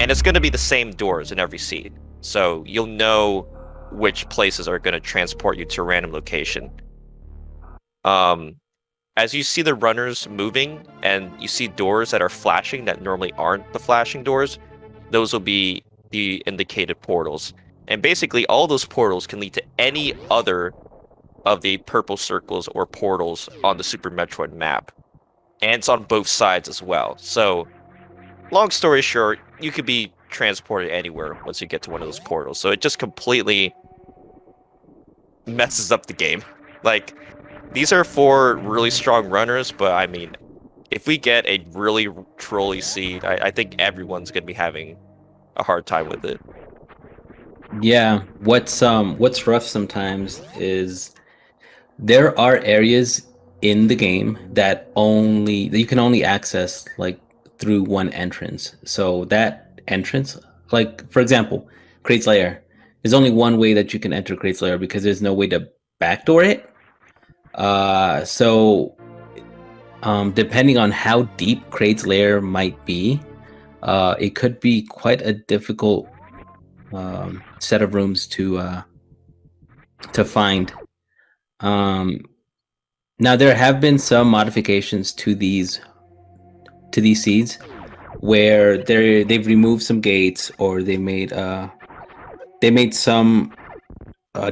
And it's going to be the same doors in every seed. So you'll know which places are going to transport you to a random location. As you see the runners moving and you see doors that are flashing that normally aren't the flashing doors, those will be the indicated portals. And basically, all those portals can lead to any other of the purple circles or portals on the Super Metroid map. And it's on both sides as well. So, long story short, you could be transported anywhere once you get to one of those portals. So it just completely messes up the game. Like, these are for really strong runners, but I mean, if we get a really trolly seed, I think everyone's going to be having a hard time with it. Yeah, what's rough sometimes is there are areas in the game that you can only access like through one entrance. So that entrance, like for example, Crate's Lair, there's only one way that you can enter Crate's Lair because there's no way to backdoor it. So depending on how deep Crate's Lair might be, it could be quite a difficult set of rooms to find. Um, Now there have been some modifications to these seeds where they've removed some gates or they made some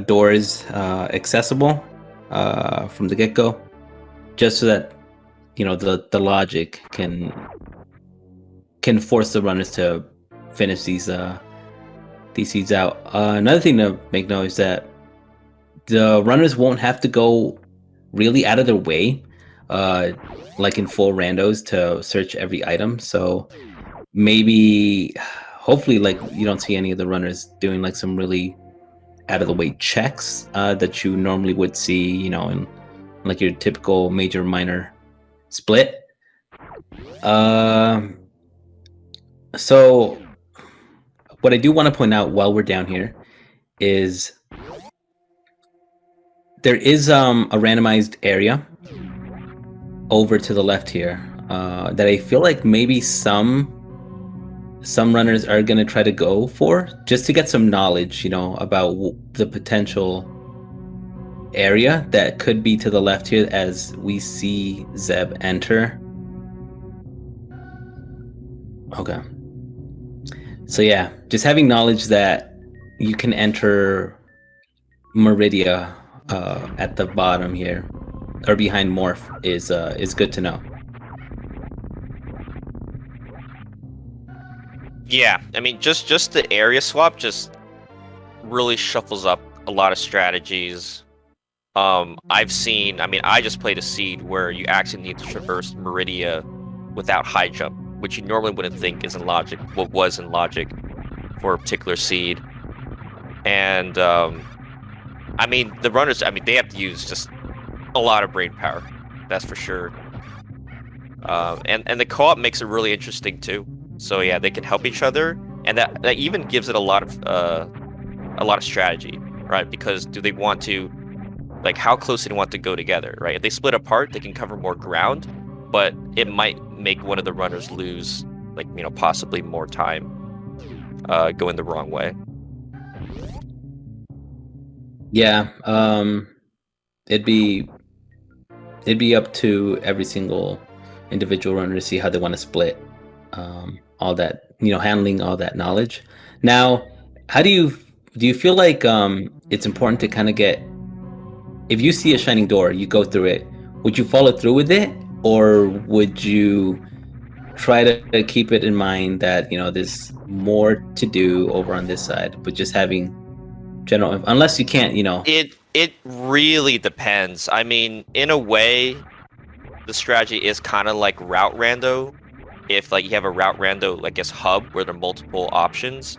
doors accessible from the get-go, just so that the logic can force the runners to finish these seeds out. Another thing to make note is that the runners won't have to go really out of their way, uh, like in full randos, to search every item. So maybe, hopefully, like you don't see any of the runners doing like some really out of the way checks that you normally would see, in like your typical major minor split. Uh, so what I do want to point out while we're down here is there is a randomized area over to the left here that I feel like maybe some runners are going to try to go for, just to get some knowledge, about the potential area that could be to the left here as we see Zeb enter. Okay. So yeah, just having knowledge that you can enter Meridia at the bottom here, or behind Morph, is good to know. Yeah, I mean, just the area swap just really shuffles up a lot of strategies. I've seen, I mean, I just played a seed where you actually need to traverse Meridia without high jump, which you normally wouldn't think is in logic, what was in logic for a particular seed. And I mean, the runners, I mean, they have to use just a lot of brain power, that's for sure. And the co-op makes it really interesting too. So yeah, they can help each other, and that even gives it a lot of strategy, right? Because do they want to, like, how close do they want to go together, right? If they split apart, they can cover more ground, but it might make one of the runners lose, like, possibly more time going the wrong way. Yeah, it'd be up to every single individual runner to see how they want to split all that, handling all that knowledge. Now, how do you feel like it's important to kind of get, if you see a shining door, you go through it, would you follow through with it, or would you try to keep it in mind that there's more to do over on this side, but just having general, unless you can't, It really depends. I mean, in a way, the strategy is kind of like route rando. If like you have a route rando, like, guess hub where there are multiple options,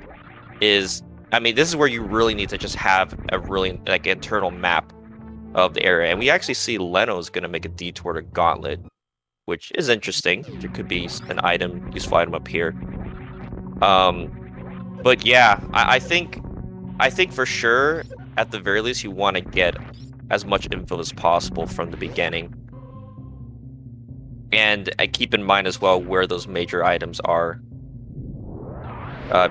I mean, this is where you really need to just have a really like internal map of the area. And we actually see Leno's going to make a detour to Gauntlet, which is interesting. There could be an useful item up here. But yeah, I think for sure, at the very least, you want to get as much info as possible from the beginning. And I keep in mind as well where those major items are.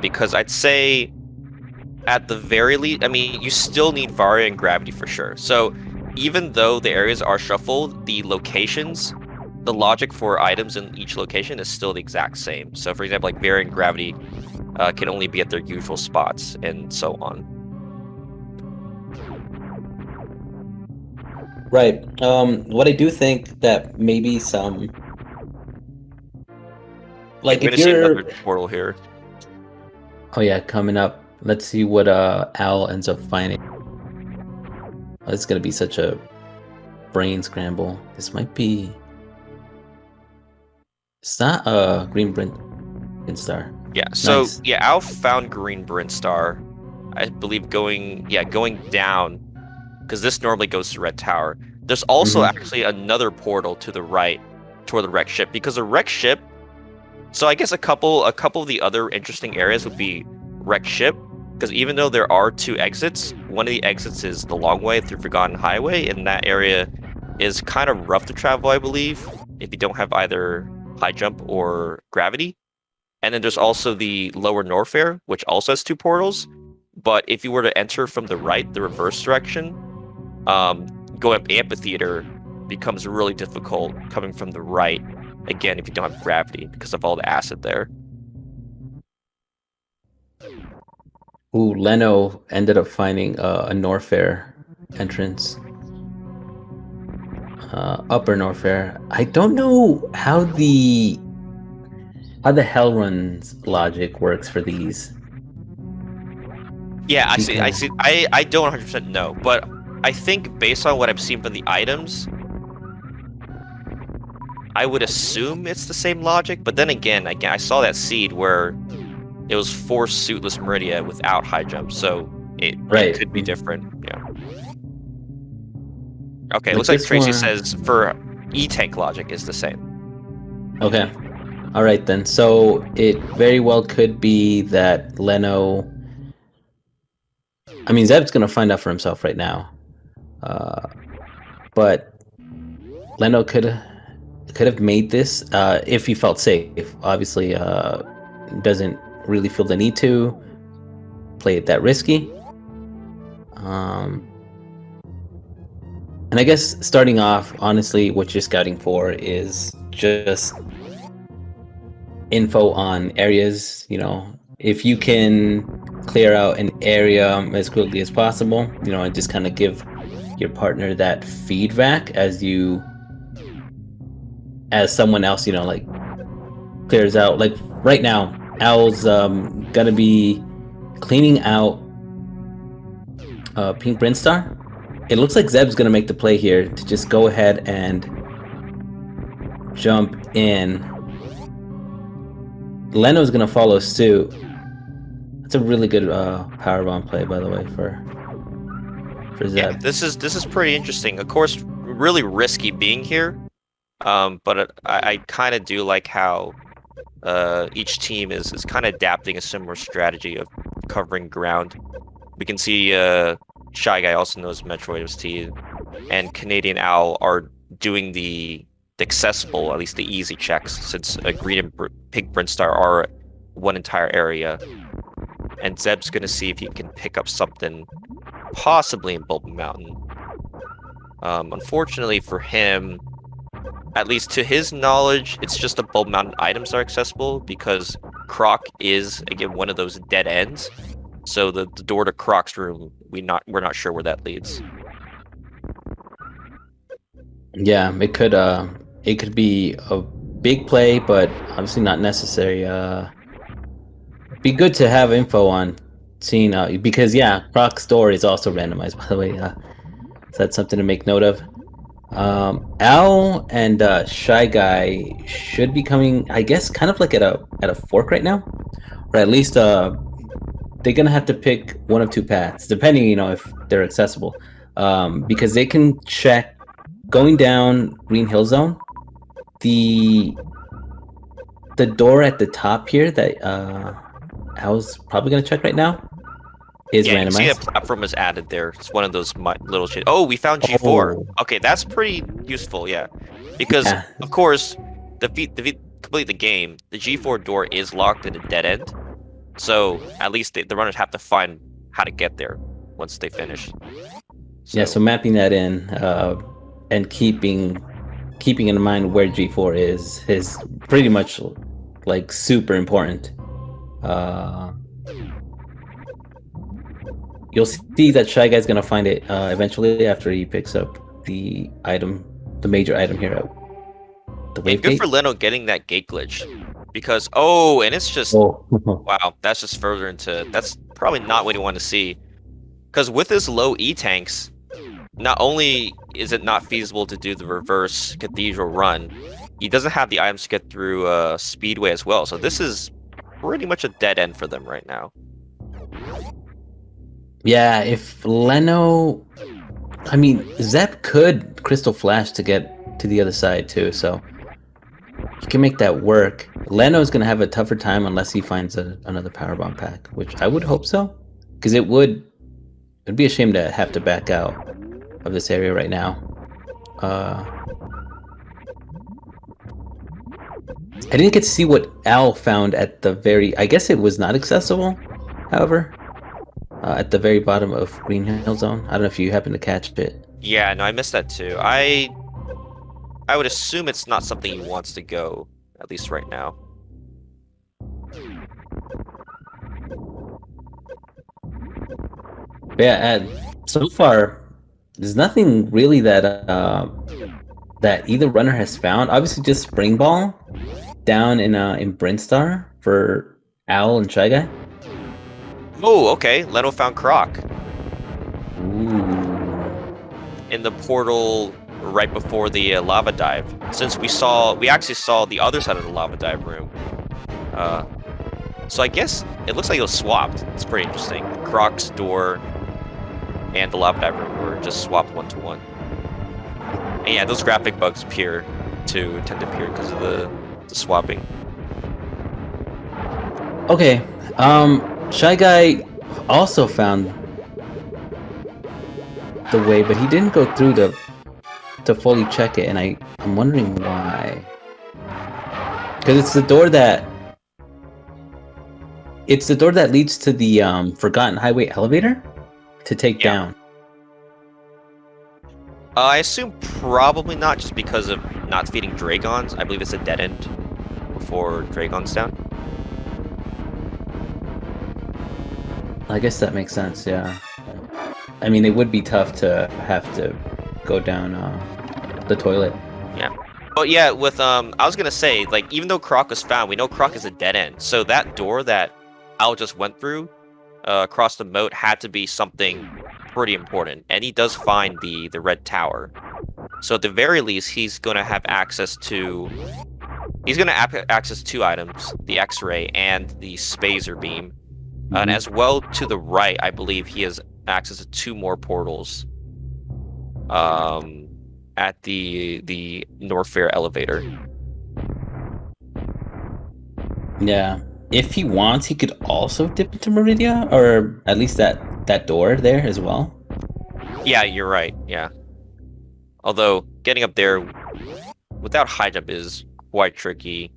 because I'd say at the very least, I mean, you still need Varia and Gravity for sure. So even though the areas are shuffled, the locations, the logic for items in each location is still the exact same. So for example, like Varia and Gravity can only be at their usual spots and so on. Right. What I do think that maybe some like We're if gonna see you're another portal here. oh yeah, coming up. Let's see what Al ends up finding. Oh, it's gonna be such a brain scramble. This might be. It's not a green Brent star. Yeah, so Nice. yeah, Al found Green Brinstar. I believe going down, because this normally goes to Red Tower. There's also Mm-hmm. actually another portal to the right toward the wreck ship, because the wreck ship. So I guess a couple of the other interesting areas would be wreck ship, because even though there are two exits, one of the exits is the long way through Forgotten Highway, and that area is kind of rough to travel, I believe, if you don't have either high jump or gravity. And then there's also the lower Norfair, which also has two portals. But if you were to enter from the right, the reverse direction, um, going up Amphitheater becomes really difficult coming from the right. Again, if you don't have gravity because of all the acid there. Ooh, Leno ended up finding a Norfair entrance. Upper Norfair. I don't know how the Hell Runs logic works for these. Yeah, I see. Because I don't 100% know, but I think based on what I've seen from the items, I would assume it's the same logic. But then again, I saw that seed where it was 4 suitless Meridia without high jump, so it right, could be different. Yeah. Okay, like looks like this Tracy one. says for E-Tank logic is the same. Okay, all right then. So it very well could be that Leno. I mean, Zeb's gonna find out for himself right now, but Leno could have made this if he felt safe. Obviously, doesn't really feel the need to play it that risky. And I guess starting off, honestly, what you're scouting for is just info on areas. You know, if you can clear out an area as quickly as possible, you know, and just kind of give your partner that feedback as someone else, you know, like clears out. Like right now, Al's gonna be cleaning out Pink Brinstar. It looks like Zeb's gonna make the play here to just go ahead and jump in. Leno's gonna follow suit. That's a really good powerbomb play, by the way, for Yeah, Zeb. this is pretty interesting. Of course, really risky being here, but I kind of do like how each team is kind of adapting a similar strategy of covering ground. We can see Shy Guy also knows Metroid OST, and Canadian Owl are doing the accessible, at least the easy checks, since Green and Pink Brinstar are one entire area. And Zeb's gonna see if he can pick up something, possibly in Bulb Mountain. Unfortunately for him, at least to his knowledge, it's just the Bulb Mountain items are accessible because Croc is again one of those dead ends. So the door to Croc's room, we're not sure where that leads. Yeah, it could be a big play, but obviously not necessary. Be good to have info on seeing because yeah, Croc's door is also randomized, by the way. So that's something to make note of. Al and Shy Guy should be coming, I guess, kind of like at a fork right now, or at least they're gonna have to pick one of two paths, depending, you know, if they're accessible, because they can check going down Green Hill Zone. The door at the top here that Al's probably gonna check right now is Yeah, you can see a randomized. platform is added there. It's one of those little shit. Oh, we found G4. Oh, Okay, that's pretty useful, yeah. Because, yeah. of course, complete the game, the G4 door is locked in a dead end. So at least the runners have to find how to get there once they finish. Yeah, so mapping that in and keeping in mind where G4 is pretty much like super important. You'll see that Shy Guy's gonna find it eventually after he picks up the major item here at the And wave good gate. for Leno getting that gate glitch. Because, oh, and it's just, Oh, wow, that's just further into, that's probably not what you want to see. Because with his low E tanks, not only is it not feasible to do the reverse cathedral run, he doesn't have the items to get through Speedway as well. So this is pretty much a dead end for them right now. yeah. If Leno, I mean, Zep could Crystal Flash to get to the other side too, so he can make that work. Leno's gonna have a tougher time unless he finds another power bomb pack, which I would hope so, because it'd be a shame to have to back out of this area right now. I didn't get to see what Al found at the very. I guess it was not accessible. However, at the very bottom of Green Hill Zone. I don't know if you happen to catch it. Yeah, no, I missed that too. I would assume it's not something he wants to go, at least right now. Yeah, so far, there's nothing really that that either runner has found. Obviously, just Spring Ball down in Brinstar for Owl and Shy Guy. Oh, okay. Leno found Croc Ooh. in the portal right before the lava dive. Since we actually saw the other side of the lava dive room. So I guess it looks like it was swapped. It's pretty interesting. Croc's door and the lava dive room were just swapped 1-to-1. And yeah, those graphic bugs tend to appear because of the swapping. Okay. Shy Guy also found the way, but he didn't go through to fully check it, and I'm wondering why. Because it's the door that leads to the Forgotten Highway elevator to take down. I assume probably not, just because of not feeding Dragons. I believe it's a dead end before Dragon's down. I guess that makes sense, yeah. I mean, it would be tough to have to go down the toilet. Yeah. But yeah, with I was gonna say, like, even though Croc was found, we know Croc is a dead end. So that door that Al just went through across the moat had to be something pretty important. And he does find the red tower. So at the very least, he's gonna have access to access 2 items, the X-ray and the Spazer beam. And as well to the right, I believe he has access to 2 more portals. At the Norfair elevator. Yeah. If he wants, he could also dip into Meridia, or at least that door there as well. Yeah, you're right. Yeah. Although getting up there without high jump is quite tricky.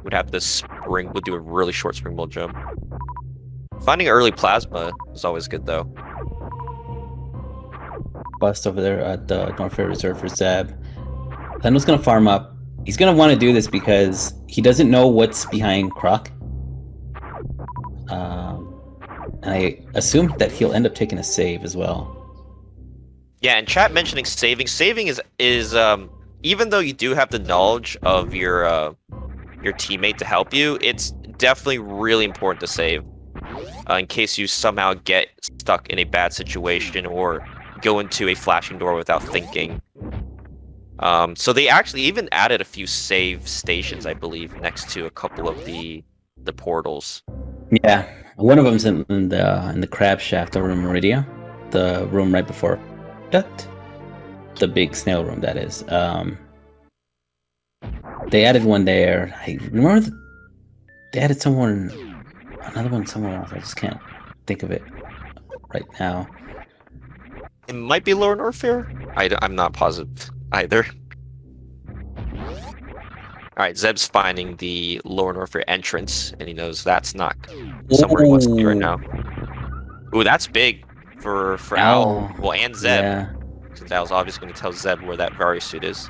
Would do a really short springboard jump. Finding early plasma is always good though. Bust over there at the Norfair Reserve for Zeb. Leno's gonna farm up. He's gonna want to do this because he doesn't know what's behind Croc. And I assume that he'll end up taking a save as well. Yeah, and chat mentioning saving. Saving is even though you do have the knowledge of your teammate to help you, it's definitely really important to save in case you somehow get stuck in a bad situation or go into a flashing door without thinking. So they actually even added a few save stations, I believe, next to a couple of the portals. Yeah, one of them's in the crab shaft over in Meridia, the room right before that, the big snail room that is. They added one there. I remember they added another one somewhere else. I just can't think of it right now. It might be Lower Norfair. I'm not positive either. All right, Zeb's finding the lower Norfair entrance, and he knows that's not somewhere he wants to be right now. Ooh, that's big for Owl, Owl. well, and Zeb. Yeah. Since Owl's obviously going to tell Zeb where that Varia suit is.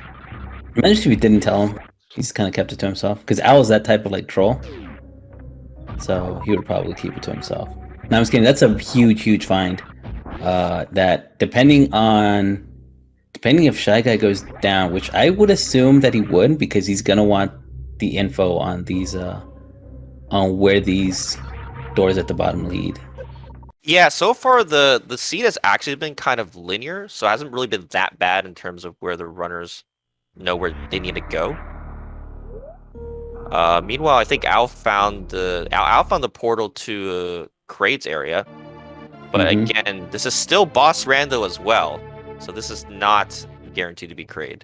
Imagine if he didn't tell him. He's kind of kept it to himself because Owl's that type of like troll. So he would probably keep it to himself. No, I'm just kidding. That's a huge find. That depending if Shy Guy goes down, which I would assume that he would, because he's gonna want the info on these on where these doors at the bottom lead. Yeah, so far the seed has actually been kind of linear, so it hasn't really been that bad in terms of where the runners know where they need to go. Meanwhile, I think Al found the portal to Kraid's area, but again, this is still Boss Rando as well, so this is not guaranteed to be Kraid.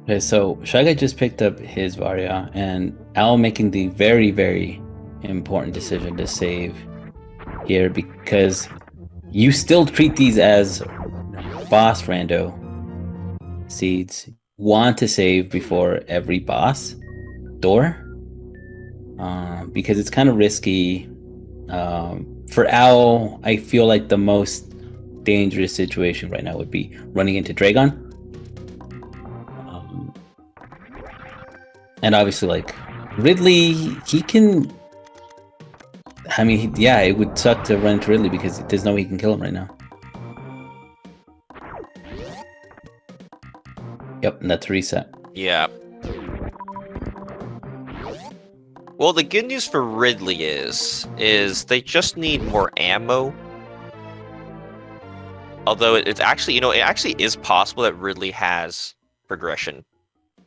Okay, so Shy Guy just picked up his Varia, and Al making the very important decision to save here, because you still treat these as boss rando seeds. Want to save before every boss door, because it's kind of risky. For Owl, I feel like the most dangerous situation right now would be running into Dragon. And obviously, like, Ridley, he can... I mean, yeah, it would suck to run into Ridley because there's no way he can kill him right now. Yep, and that's a reset. Yeah. Well, the good news for Ridley is they just need more ammo. Although it's actually, it actually is possible that Ridley has progression.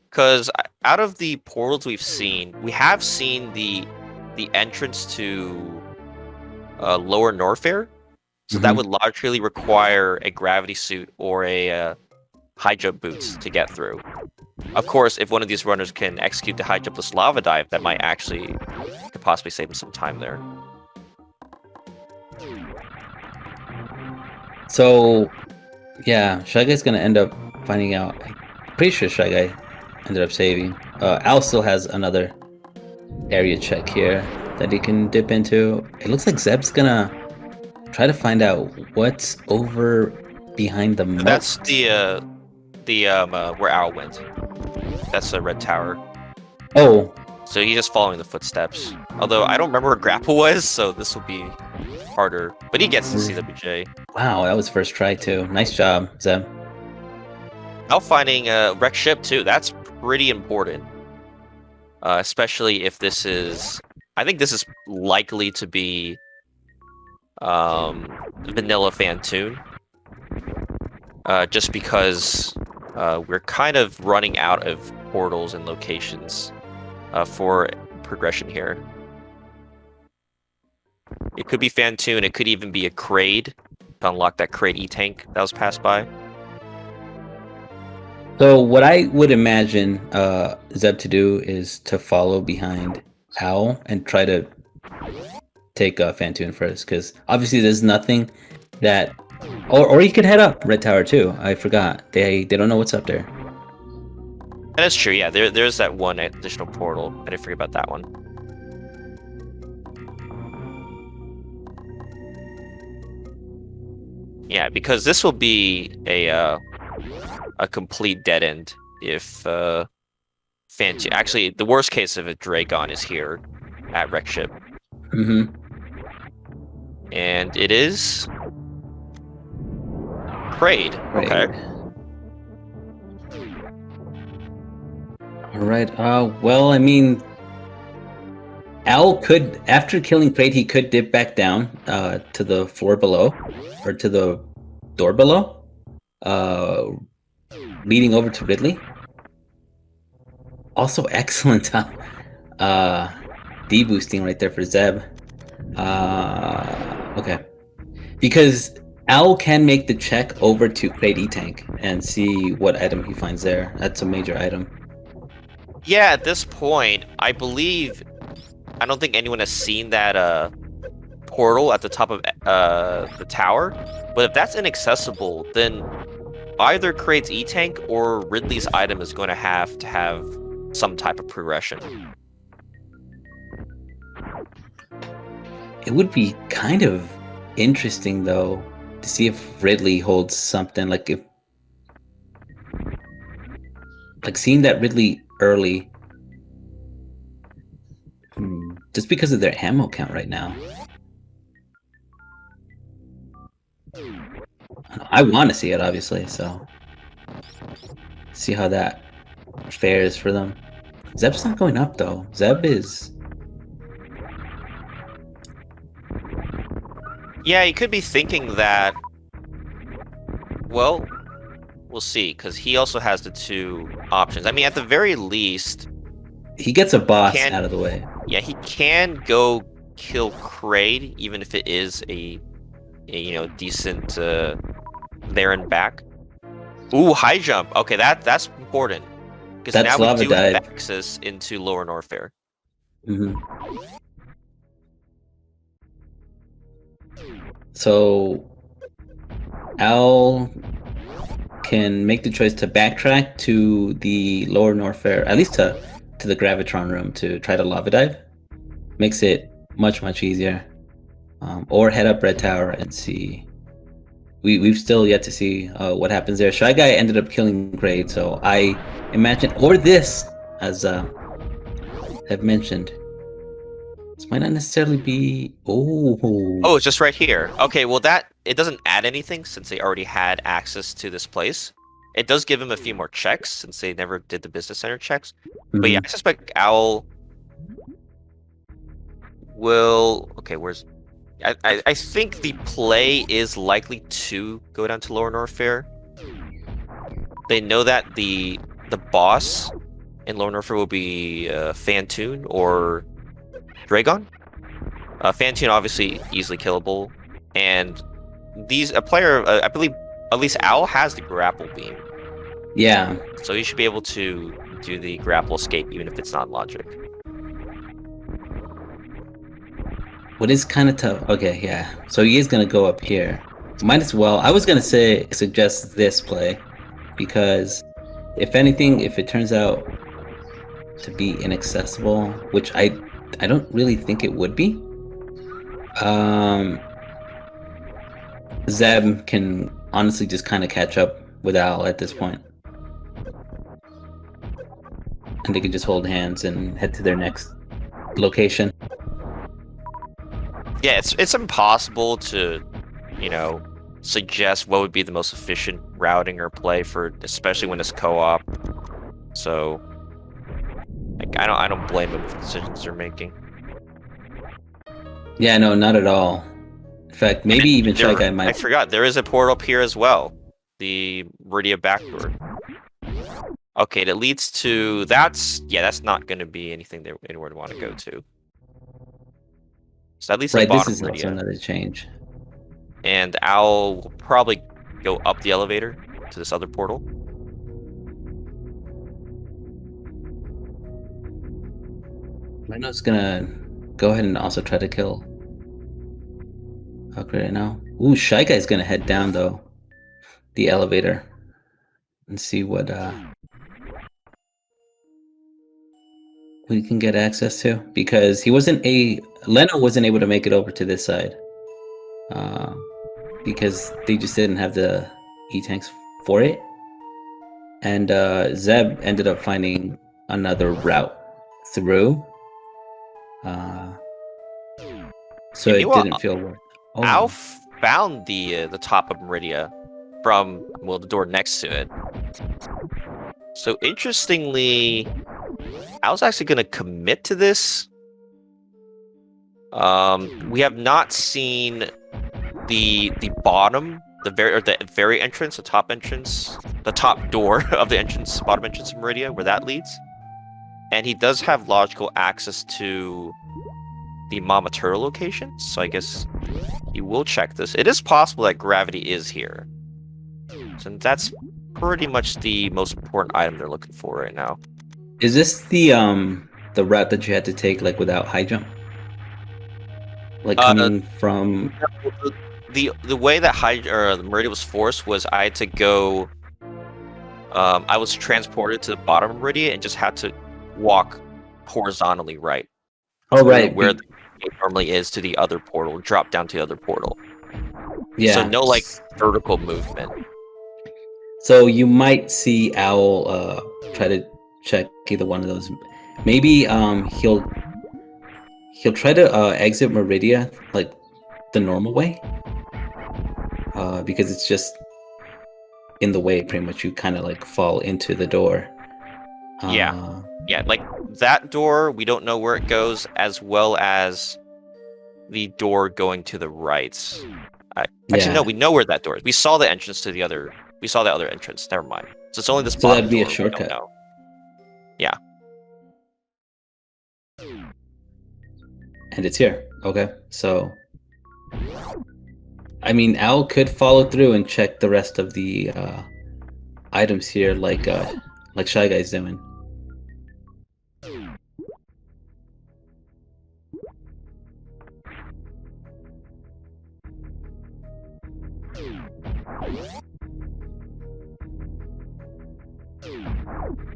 Because out of the portals we have seen the entrance to Lower Norfair. So that would logically require a gravity suit or a high jump boots to get through. Of course, if one of these runners can execute the high jumpless lava dive, that might actually could possibly save him some time there. So, yeah, Shy Guy's gonna end up finding out. I'm pretty sure Shy Guy ended up saving. Al still has another area check here that he can dip into. It looks like Zeb's gonna try to find out what's over behind the moat. That's the where Owl went. That's the red tower. Oh. So he's just following the footsteps. Although I don't remember where Grapple was, so this will be harder. But he gets to CWJ. Wow, that was first try too. Nice job, Zeb. Now finding a wrecked ship too. That's pretty important. Especially if this is... I think this is likely to be vanilla Fantoon. Just because we're kind of running out of portals and locations for progression here. It could be Fantoon, it could even be a Kraid to unlock that Kraid E-Tank that was passed by. So what I would imagine Zeb to do is to follow behind Owl and try to take Fantoon first, because obviously there's nothing that... Or he could head up Red Tower too. I forgot. They don't know what's up there. That is true, yeah. There's that one additional portal. I didn't forget about that one. Yeah, because this will be a complete dead end if Fantoon... Actually, the worst case of a Dragon is here at Wreck Ship. And it is... Kraid. Okay. Alright, well, I mean... Owl could, after killing Kraid, he could dip back down to the floor below, or to the door below, leading over to Ridley. Also excellent deboosting right there for Zeb. Okay. Because Owl can make the check over to Kraid E-Tank and see what item he finds there. That's a major item. Yeah, at this point, I believe... I don't think anyone has seen that portal at the top of the tower, but if that's inaccessible, then either Kraid's E-Tank or Ridley's item is going to have some type of progression. It would be kind of interesting though to see if Ridley holds something, like seeing that Ridley early, just because of their ammo count right now. I want to see it, obviously, so see how that fares for them. Zeb's not going up though. Zeb is. Yeah, you could be thinking that. Well, we'll see, because he also has the 2 options. I mean, at the very least, he gets a boss out of the way. Yeah, he can go kill Kraid, even if it is a decent there and back. Ooh, high jump. Okay, that's important, because now we do have access into Lower Norfair. So Al can make the choice to backtrack to the Lower Norfair, at least to the Gravitron room, to try to lava dive. Makes it much easier. Or head up Red Tower and see. We've still yet to see what happens there. Shy Guy ended up killing Kraid, so I imagine, or this, as I've mentioned, this might not necessarily be. Oh, it's just right here. Okay, well it doesn't add anything since they already had access to this place. It does give him a few more checks since they never did the business center checks. But yeah, I suspect Owl will. Okay, where's? I think the play is likely to go down to Lower Norfair. They know that the boss in Lower Norfair will be Fantoon or Dragon. Fantoon obviously easily killable, and a player, I believe, at least Owl has the grapple beam. Yeah. So he should be able to do the grapple escape even if it's not logic. What is kind of tough? Okay, yeah. So he is gonna go up here. Might as well. I was gonna suggest this play, because if anything, if it turns out to be inaccessible, which I don't really think it would be, Zeb can honestly just kind of catch up with Al at this point, and they can just hold hands and head to their next location. Yeah, it's impossible to, suggest what would be the most efficient routing or play for, especially when it's co-op. So, I don't blame them for the decisions they're making. Yeah, no, not at all. In fact, maybe even Shy Guy might. I forgot there is a portal up here as well, the Meridia backdoor. Okay, that leads to that's not going to be anything that anyone would want to go to. So at least right, the this is Meridia. Also another change. And Owl will probably go up the elevator to this other portal. Rano's gonna go ahead and also try to kill Huck right now. Ooh, Shy Guy's gonna head down though the elevator and see what we can get access to, because Leno wasn't able to make it over to this side because they just didn't have the E-Tanks for it, and Zeb ended up finding another route through, so it didn't feel worth. Al found the top of Meridia from the door next to it. So interestingly, I was actually going to commit to this. We have not seen the bottom, the very entrance, the top entrance, the top door of the entrance, bottom entrance of Meridia, where that leads. And he does have logical access to the Mama Turtle location, so I guess he will check this. It is possible that gravity is here. So that's pretty much the most important item they're looking for right now. Is this the route that you had to take, like, without high jump? like Uh, coming from. the way that the Meridian was forced was I had to go. I was transported to the bottom of Meridian and just had to walk horizontally right Oh to right, where the gate normally is to the other portal, drop down to the other portal. So yeah. no like vertical movement. So you might see Owl try to check either one of those. Maybe he'll try to exit Meridia like the normal way, because it's just in the way. Pretty much, you kind of like fall into the door. Yeah. Uh, Yeah, like that door, we don't know where it goes, as well as the door going to the right. Actually, no, yeah. we know where that door is. We saw the entrance to the other. We saw the other entrance. Never mind. So it's only this So bottom that'd be a door we don't shortcut. know. Yeah. And it's here. Okay, so I mean, Owl could follow through and check the rest of the items here, like Shy Guy's doing.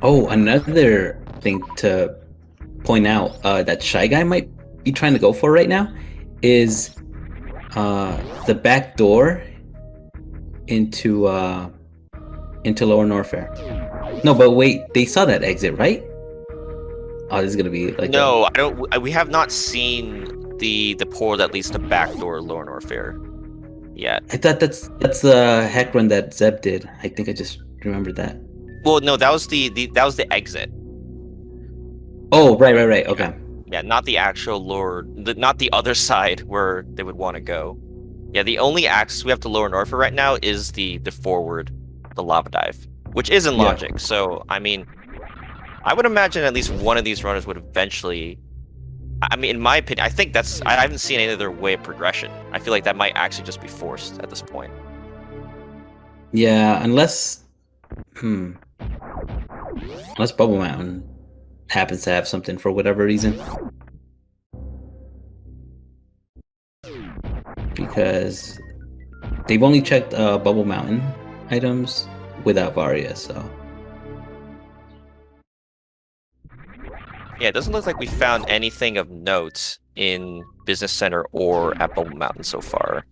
Oh, another thing to point out that Shy Guy might be trying to go for right now is the back door into Lower Norfair. No, but wait, they saw that exit, right? Oh, this is gonna be like No, I don't. We have not seen the portal that leads to backdoor Lower Norfair yet. I thought that's the hack run that Zeb did. I think I just remembered that. Well, no, that was the exit. Oh, right. Okay. Yeah, not the actual not the other side where they would want to go. Yeah, the only access we have to Lower Norfair right now is the forward, the lava dive, which is in Yeah. logic. So I mean, I would imagine at least one of these runners would eventually. I mean, in my opinion, I think I haven't seen any other way of progression. I feel like that might actually just be forced at this point. Yeah, unless Bubble Mountain happens to have something for whatever reason. Because they've only checked Bubble Mountain items without Varia, so. Yeah, it doesn't look like we found anything of note in Business Center or at Bubble Mountain so far.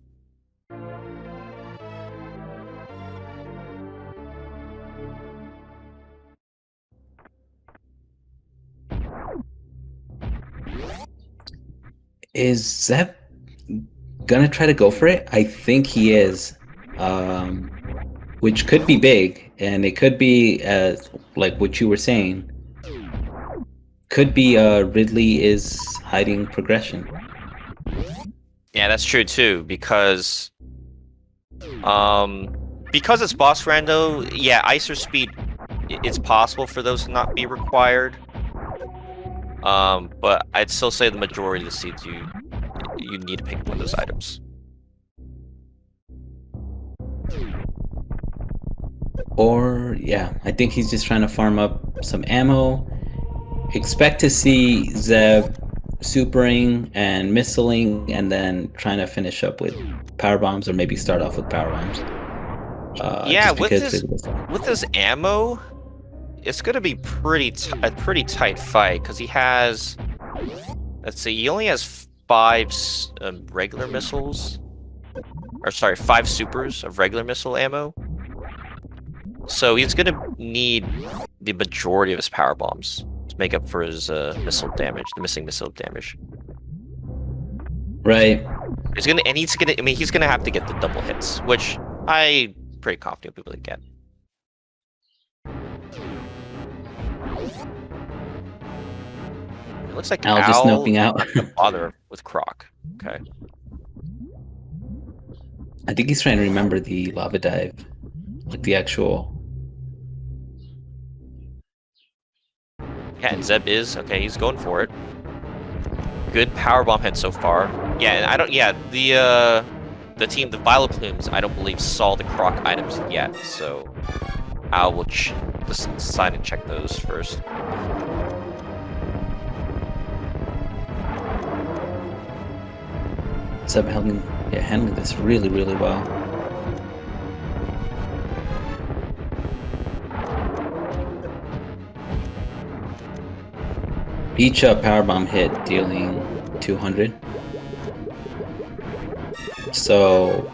Is Zeb gonna try to go for it? I think he is. Which could be big, and it could be like what you were saying. Could be Ridley is hiding progression. Yeah, that's true too, because it's boss rando, yeah, Icer speed, it's possible for those to not be required. But I'd still say the majority of the seeds you need to pick one of those items. Or yeah, I think he's just trying to farm up some ammo. Expect to see Zeb supering and missiling, and then trying to finish up with power bombs, or maybe start off with power bombs. Yeah, just with this ammo, it's gonna be a pretty tight fight because he has. Let's see, he only has 5 regular missiles, or sorry, 5 supers of regular missile ammo. So he's gonna need the majority of his power bombs to make up for his missile damage, the missing missile damage. Right. He's gonna have to get the double hits, which I'm pretty confident we'll be able to get. It looks like Al just noping out. bother with Croc. Okay. I think he's trying to remember the lava dive, like the actual. Yeah, and Zeb is okay. He's going for it. Good power bomb hit so far. Yeah, and I don't. Yeah, the team, the Violet Plumes, I don't believe saw the Croc items yet. So I will decide and check those first. Zeb handling this really, really well. Each powerbomb hit dealing 200. So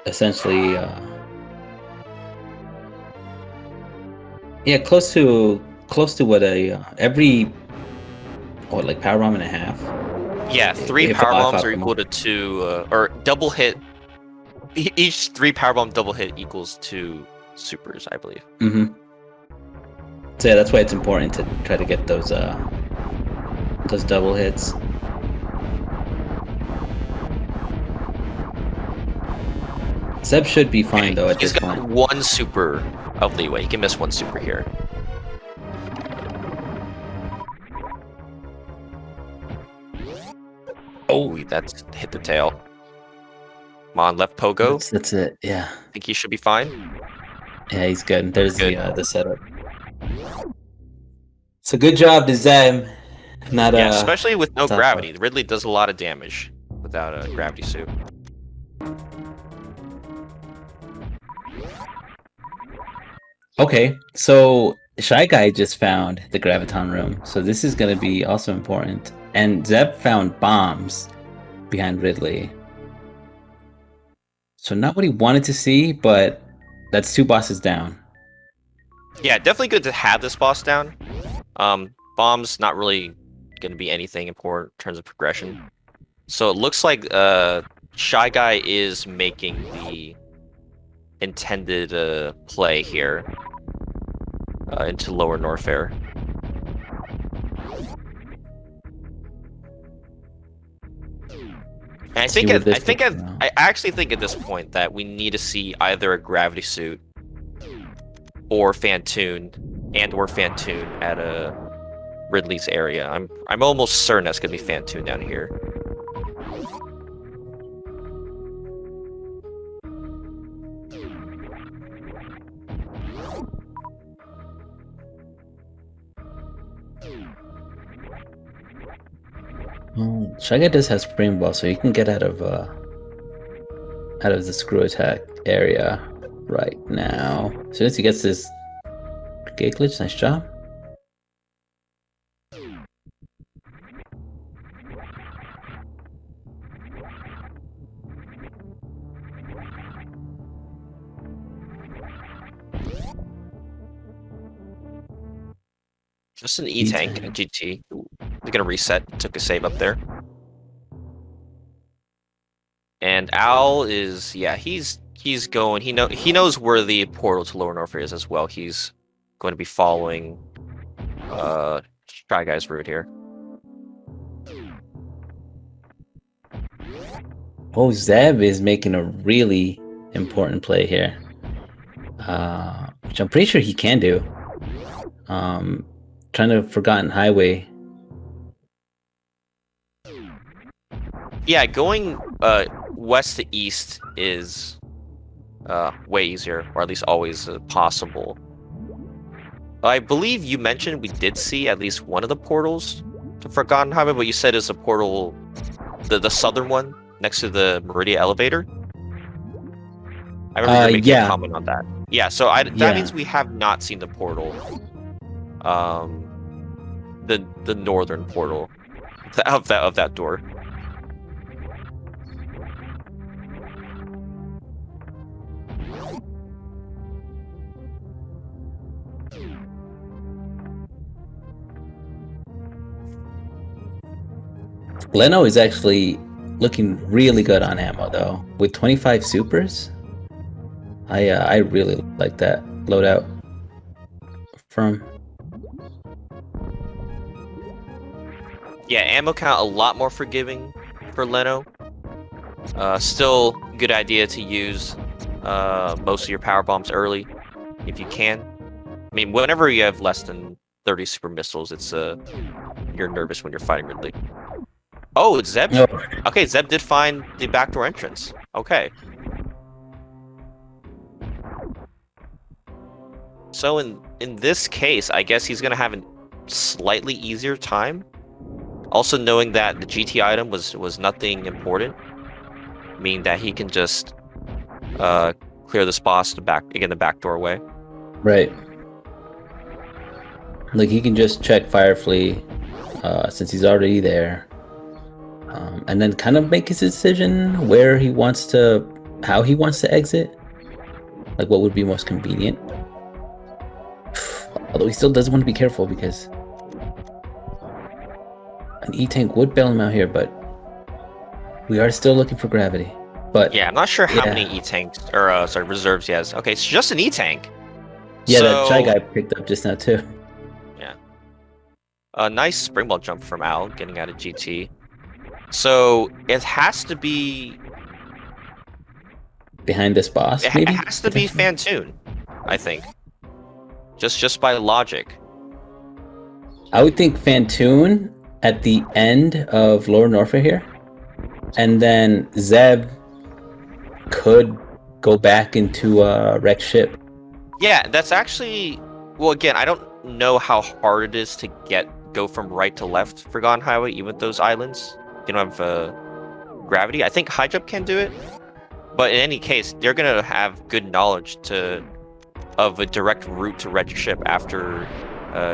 essentially, yeah, close to what a like powerbomb and a half. Yeah, 3 If power bombs are optimal. equal to 2, or double hit. Each 3 power bomb double hit equals 2 supers, I believe. Mm-hmm. So yeah, that's why it's important to try to get those double hits. Zeb should be fine though at He's this got point. 1 super of leeway. He can miss 1 super here. Oh, that's hit the tail. Come on, left pogo. That's it. Yeah. I think he should be fine. Yeah, he's good. There's Good. the setup. So good job to Zeb. Not Yeah, especially with no tough. gravity. Ridley does a lot of damage without a gravity suit. Okay, so Shy Guy just found the Graviton room, so this is going to be also important. And Zeb found bombs behind Ridley. So not what he wanted to see, but that's 2 bosses down. Yeah, definitely good to have this boss down. Bombs not really going to be anything important in terms of progression. So it looks like Shy Guy is making the intended play here into Lower Norfair. And I actually think at this point that we need to see either a gravity suit or Fantoon or Fantoon at Ridley's area. I'm almost certain that's gonna be Fantoon down here. Oh, Shy Guy does have Spring Ball, so he can get out of the screw attack area right now. As soon as he gets this gate glitch, nice job. Just an E-Tank and GT. They're gonna reset. Took a save up there. And Owl is, yeah, he's going. He knows where the portal to Lower Norfair is as well. He's going to be following Shy Guy's route here. Oh, Zeb is making a really important play here, which I'm pretty sure he can do. Trying to Forgotten Highway. Yeah, going west to east is way easier, or at least always possible. I believe you mentioned we did see at least one of the portals to Forgotten Highway, but you said it's a portal, the southern one next to the Meridia elevator. I remember you making a comment on that. Yeah, so that means we have not seen the portal. The northern portal of that door. Leno is actually looking really good on ammo though, with 25 supers. I really like that loadout from. Yeah, ammo count a lot more forgiving for Leno. Still good idea to use most of your power bombs early if you can. I mean, whenever you have less than 30 super missiles, it's you're nervous when you're fighting Ridley. Oh, it's Zeb. Oh. Okay, Zeb did find the backdoor entrance. Okay. So in this case, I guess he's gonna have a slightly easier time Also, knowing that the GT item was nothing important, meaning that he can just clear this boss the back doorway. Right. Like he can just check Firefly since he's already there, and then kind of make his decision how he wants to exit, like what would be most convenient. Although he still does want to be careful because an E-tank would bail him out here, but we are still looking for gravity. But yeah, I'm not sure how many E-tanks or reserves he has. Okay, it's just an E-tank. Yeah, that Shy Guy picked up just now too. Yeah. A nice springboard jump from Al, getting out of GT. So it has to be behind this boss. Maybe it has to be Fantoon, I think. Just by logic. I would think Fantoon at the end of Lower Norfa here, and then Zeb could go back into a wrecked ship. Yeah, that's actually... Well, again, I don't know how hard it is to go from right to left Forgotten Highway, even with those islands. You don't have gravity. I think High Jump can do it. But in any case, they're going to have good knowledge of a direct route to wreck your ship after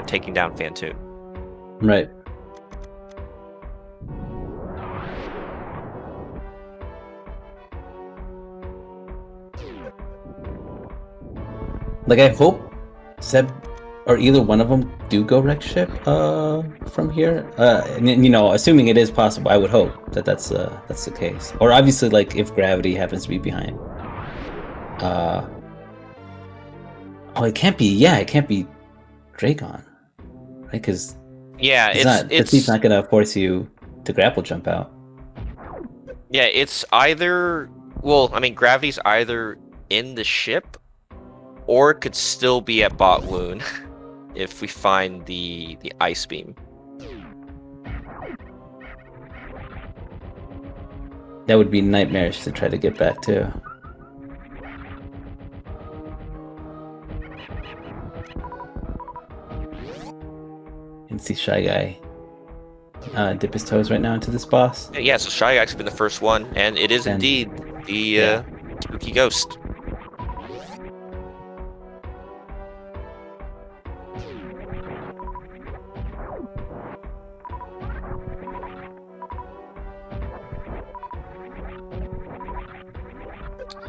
taking down Fantoon. Right. Like, I hope Zeb or either one of them do go wreck ship from here. And, you know, assuming it is possible, I would hope that that's the case. Or obviously, like, if gravity happens to be behind. Oh, it can't be. Yeah, it can't be Dragon, right? Because it's not gonna force you to grapple jump out. Yeah, it's either. Well, I mean, gravity's either in the ship, or it could still be at Bot Woon if we find the ice beam. That would be nightmarish to try to get back to. And see Shy Guy dip his toes right now into this boss. Yeah, so Shy Guy's been the first one, and it is indeed the spooky ghost.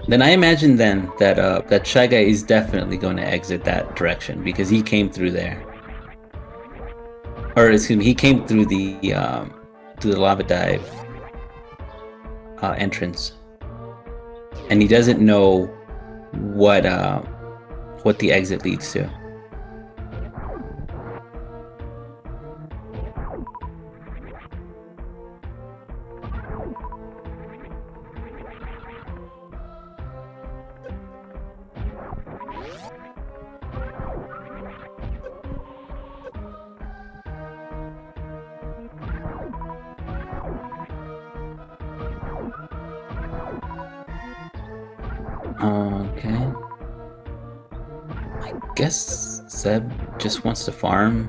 Then I imagine then that Shy Guy is definitely going to exit that direction because he came through there. Or excuse me, he came through the lava dive entrance, and he doesn't know what the exit leads to. Okay. I guess Zeb just wants to farm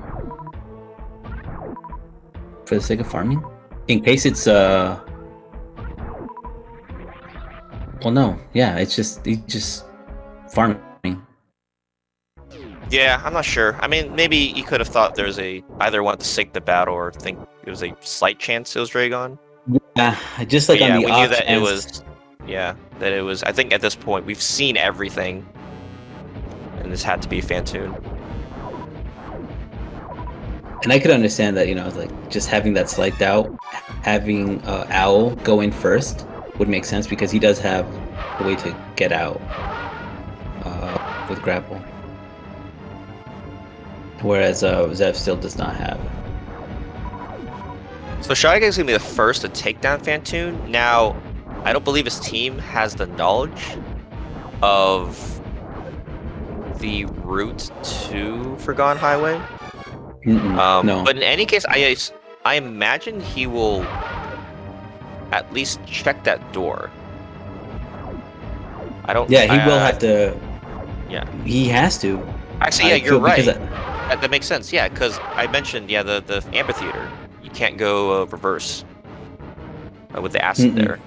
for the sake of farming. In case it's well, no, yeah, he's just farming. Yeah, I'm not sure. I mean, maybe you could have thought there was either want to sink the battle or think it was a slight chance it was Dragon. Yeah, just like on the we knew that it was. Yeah, that it was. I think at this point we've seen everything, and this had to be Fantoon. And I could understand that, you know, like just having that slight doubt, having Owl go in first would make sense because he does have a way to get out with grapple, whereas Zev still does not have. So Shy Guy's gonna be the first to take down Fantoon. Now, I don't believe his team has the knowledge of the route to Forgotten Highway. No. But in any case, I imagine he will at least check that door. I don't. Yeah, he will have to. Yeah. He has to. Actually, yeah, you're right. That makes sense. Yeah, because I mentioned the amphitheater. you can't go reverse with the acid there.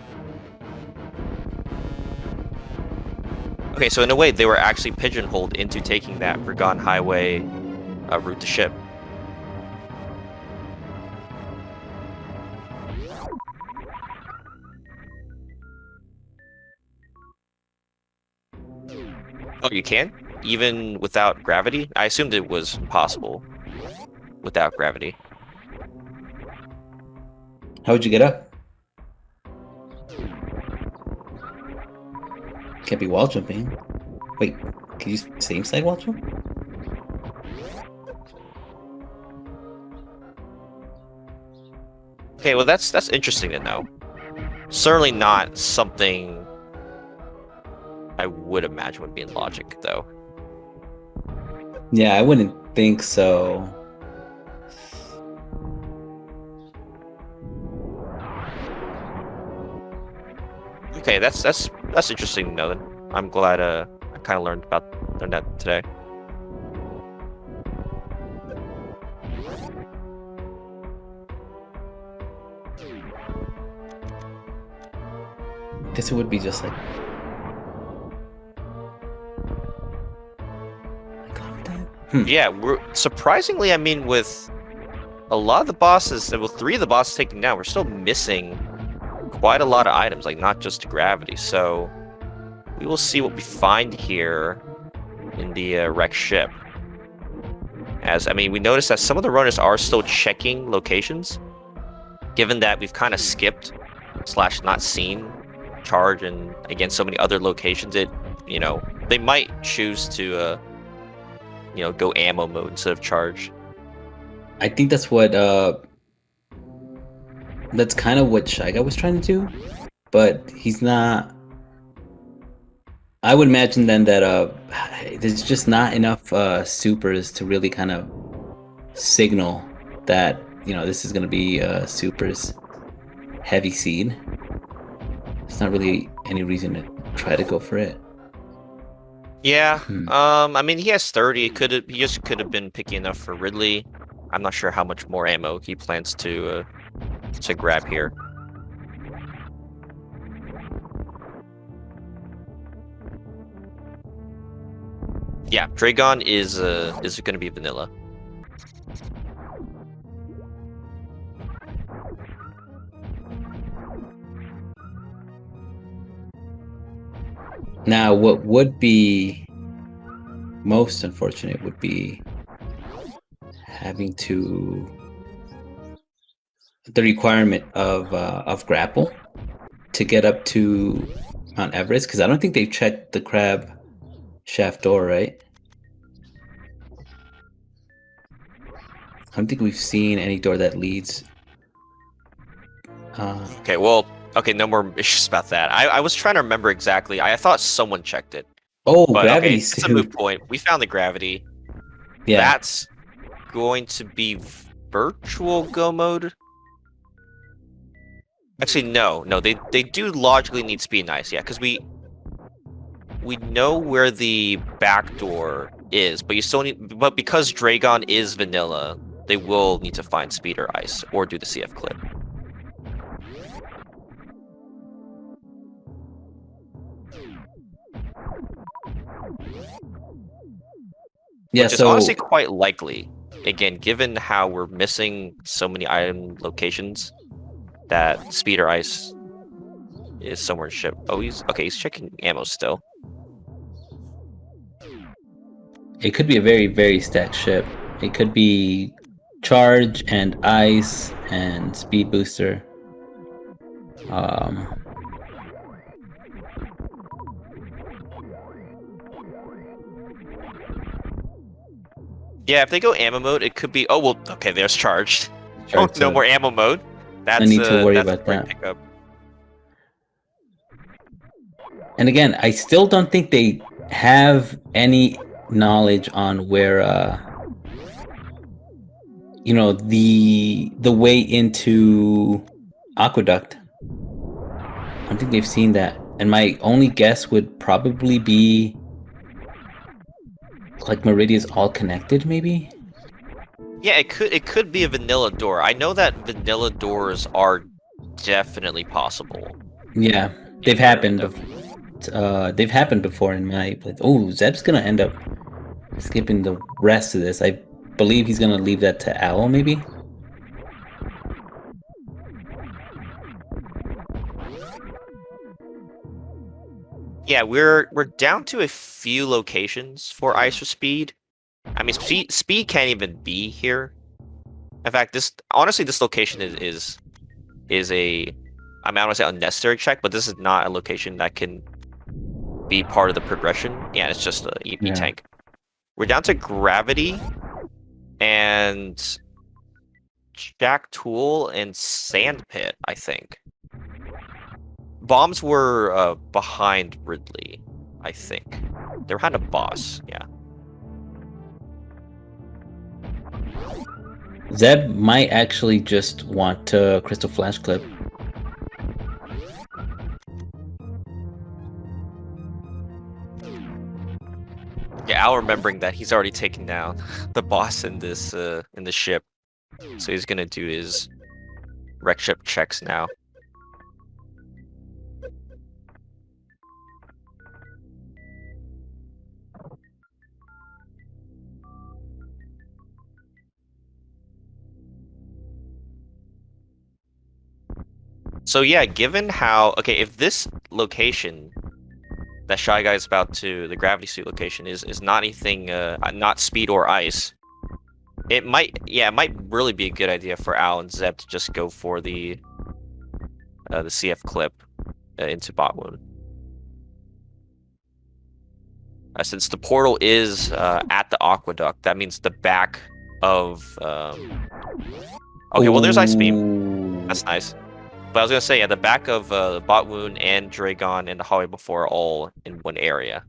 Okay, so in a way, they were actually pigeonholed into taking that Forgotten Highway route to ship. Oh, you can? Even without gravity? I assumed it was possible without gravity. How would you get up? Can't be wall jumping. Wait, can you same side wall jump? Okay, well that's interesting to know. Certainly not something I would imagine would be in logic, though. Yeah, I wouldn't think so. Okay, that's interesting to know. Then I'm glad I kind of learned that today. Guess it would be just like Yeah, we're surprisingly. I mean, with a lot of the bosses, well, 3 of the bosses taken down, we're still missing quite a lot of items, like not just gravity. So we will see what we find here in the wrecked ship. As I mean, we noticed that some of the runners are still checking locations, given that we've kind of skipped / not seen charge and again so many other locations. They might choose to go ammo mode instead of charge. I think that's kind of what Shy Guy was trying to do, but he's not. I would imagine then that there's just not enough supers to really kind of signal that this is going to be supers heavy seed. There's not really any reason to try to go for it. Yeah. I mean, he has 30. He just could have been picky enough for Ridley. I'm not sure how much more ammo he plans to grab here. Yeah, Dragon is going to be vanilla. Now, what would be most unfortunate would be having the requirement of grapple to get up to Mount Everest, because I don't think they checked the crab shaft door, right? I don't think we've seen any door that leads. Okay, well, no more issues about that. I was trying to remember exactly. I thought someone checked it. Oh, but gravity it's suit. a moot point. We found the gravity. Yeah. That's going to be virtual go mode. Actually, no. They do logically need speed and ice, yeah, because we know where the back door is, but you still need. But because Dragon is vanilla, they will need to find speed or ice or do the CF clip. Yeah, which is honestly quite likely. Again, given how we're missing so many item locations, that speed or ice is somewhere in ship. Oh, he's checking ammo still. It could be a very, very stacked ship. It could be charge and ice and speed booster. Yeah, if they go ammo mode, it could be. Oh well, okay. There's charged. No more ammo mode. That's I need to worry about that. Pickup. And again, I still don't think they have any knowledge on where the way into Aqueduct. I don't think they've seen that. And my only guess would probably be like Meridia's all connected, maybe? Yeah, it could be a vanilla door. I know that vanilla doors are definitely possible. Yeah, they've happened. They've happened before in my place. Oh, Zeb's gonna end up skipping the rest of this. I believe he's gonna leave that to Owl, maybe. Yeah, we're down to a few locations for ice or speed. I mean, speed can't even be here. In fact, this location is a, I mean, I don't want to say unnecessary check, but this is not a location that can be part of the progression. Yeah, it's just a EP Yeah. tank. We're down to gravity and Jack Tool and Sand Pit, I think. Bombs were behind Ridley, I think. They were behind a boss, yeah. Zeb might actually just want to Crystal Flash clip. Yeah, Al remembering that he's already taken down the boss in this ship. So he's gonna do his wreck ship checks now. So yeah, given how if this location that Shy Guy is about to, the gravity suit location is not anything not speed or ice, it might really be a good idea for Al and Zeb to just go for the CF clip into bot wound. Since the portal is at the aqueduct, that means the back of okay, well there's ice beam. That's nice. But I was gonna say, yeah, the back of Bot Wound and Dragon and the hallway before are all in one area.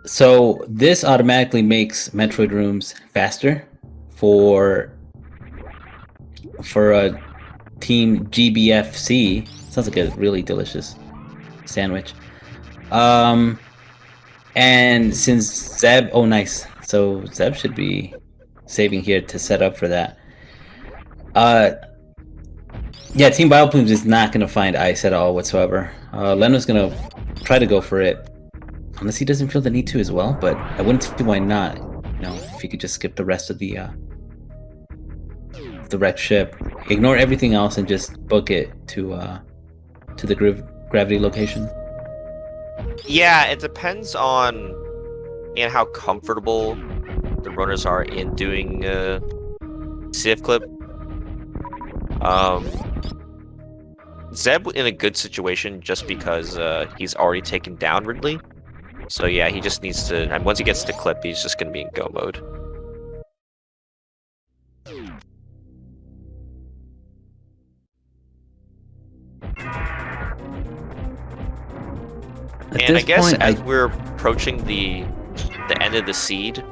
So this automatically makes Metroid rooms faster for a team GBFC. Sounds like a really delicious sandwich. And since Zeb, oh nice. So Zeb should be saving here to set up for that. Yeah, Team Bioplumes is not going to find ice at all whatsoever. Leno's going to try to go for it, unless he doesn't feel the need to as well, but I wouldn't see why not. You know, if he could just skip the rest of the wrecked ship, ignore everything else, and just book it to the gravity location. Yeah, it depends on how comfortable the runners are in doing CF clip. Zeb in a good situation just because he's already taken down Ridley. So yeah, he just needs to, and once he gets to clip, he's just gonna be in go mode. And I guess as we're approaching the end of the seed,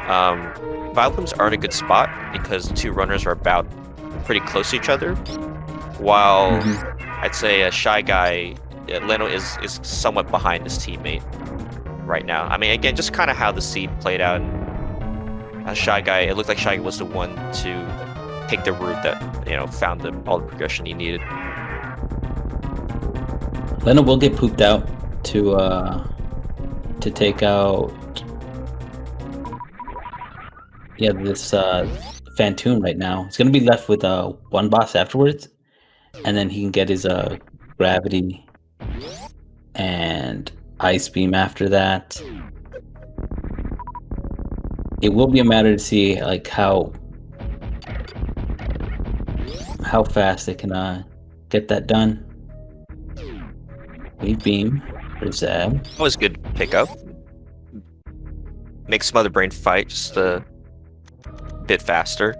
Vileplumes are in a good spot because the two runners are about pretty close to each other. While I'd say Shy Guy, Leno is somewhat behind his teammate right now. I mean, again, just kind of how the seed played out. Shy Guy, it looked like Shy Guy was the one to take the route that found all the progression he needed. Leno will get pooped out to take out this Fantoon right now. He's gonna be left with one boss afterwards, and then he can get his gravity and ice beam after that. It will be a matter to see like how fast they can get that done. Wave beam for Zeb. That was a good pickup. Makes Smother Brain fight just a bit faster.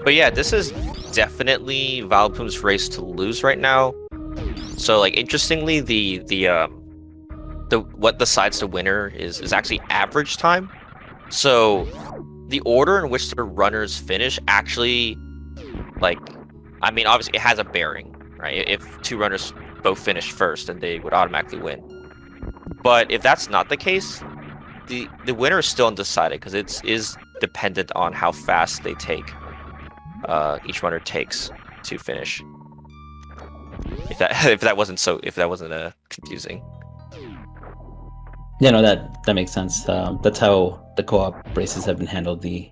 But yeah, this is definitely Vileplume's race to lose right now. So like interestingly, what decides the winner is actually average time. So the order in which the runners finish actually, like, I mean, obviously it has a bearing, right? If two runners both finish first, then they would automatically win. But if that's not the case, the winner is still undecided because it is dependent on how fast they take. Each runner takes to finish. If that wasn't confusing. Yeah, no, that makes sense. That's how the co-op races have been handled the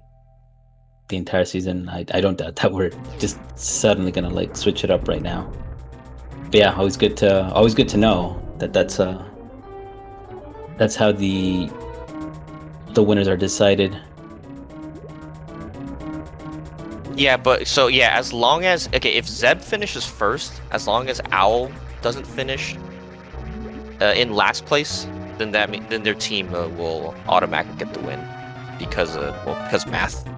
entire season. I don't doubt that we're just suddenly gonna like switch it up right now. But yeah, always good to know that's how the winners are decided. Yeah, but so yeah, as long as if Zeb finishes first, as long as Owl doesn't finish in last place, then then their team will automatically get the win because math.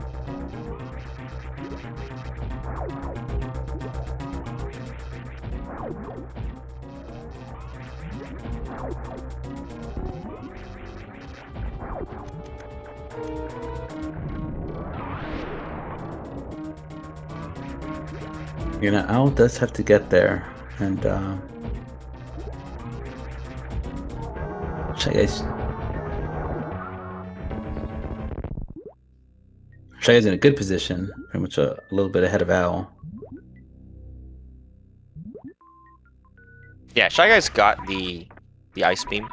You know, Owl does have to get there, and ShyGuy's in a good position, pretty much a little bit ahead of Owl. Yeah, ShyGuy's got the ice beam,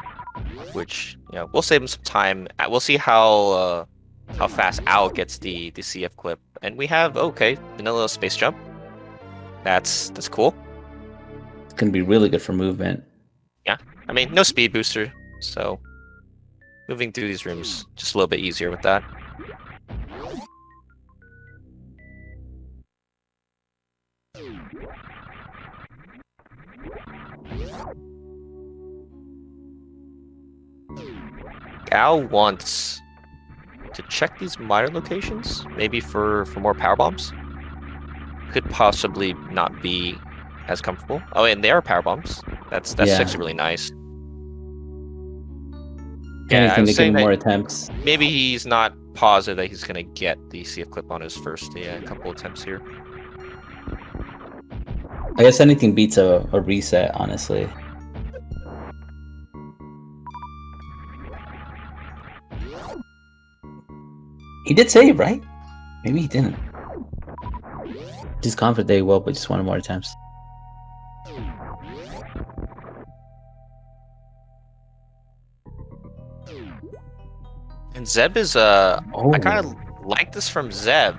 which we'll save him some time. We'll see how fast Owl gets the CF clip, and we have vanilla space jump. That's cool. It's gonna be really good for movement. Yeah, I mean no speed booster, so moving through these rooms just a little bit easier with that. Al wants to check these minor locations, maybe for more power bombs. Could possibly not be as comfortable. Oh, and they are power bombs. That's actually really nice. Yeah, anything to give him more attempts. Maybe he's not positive that he's gonna get the CF clip on his first couple attempts here. I guess anything beats a reset, honestly. He did save, right? Maybe he didn't. Just confident they will, but just wanted more attempts. And Zeb is I kind of like this from Zeb.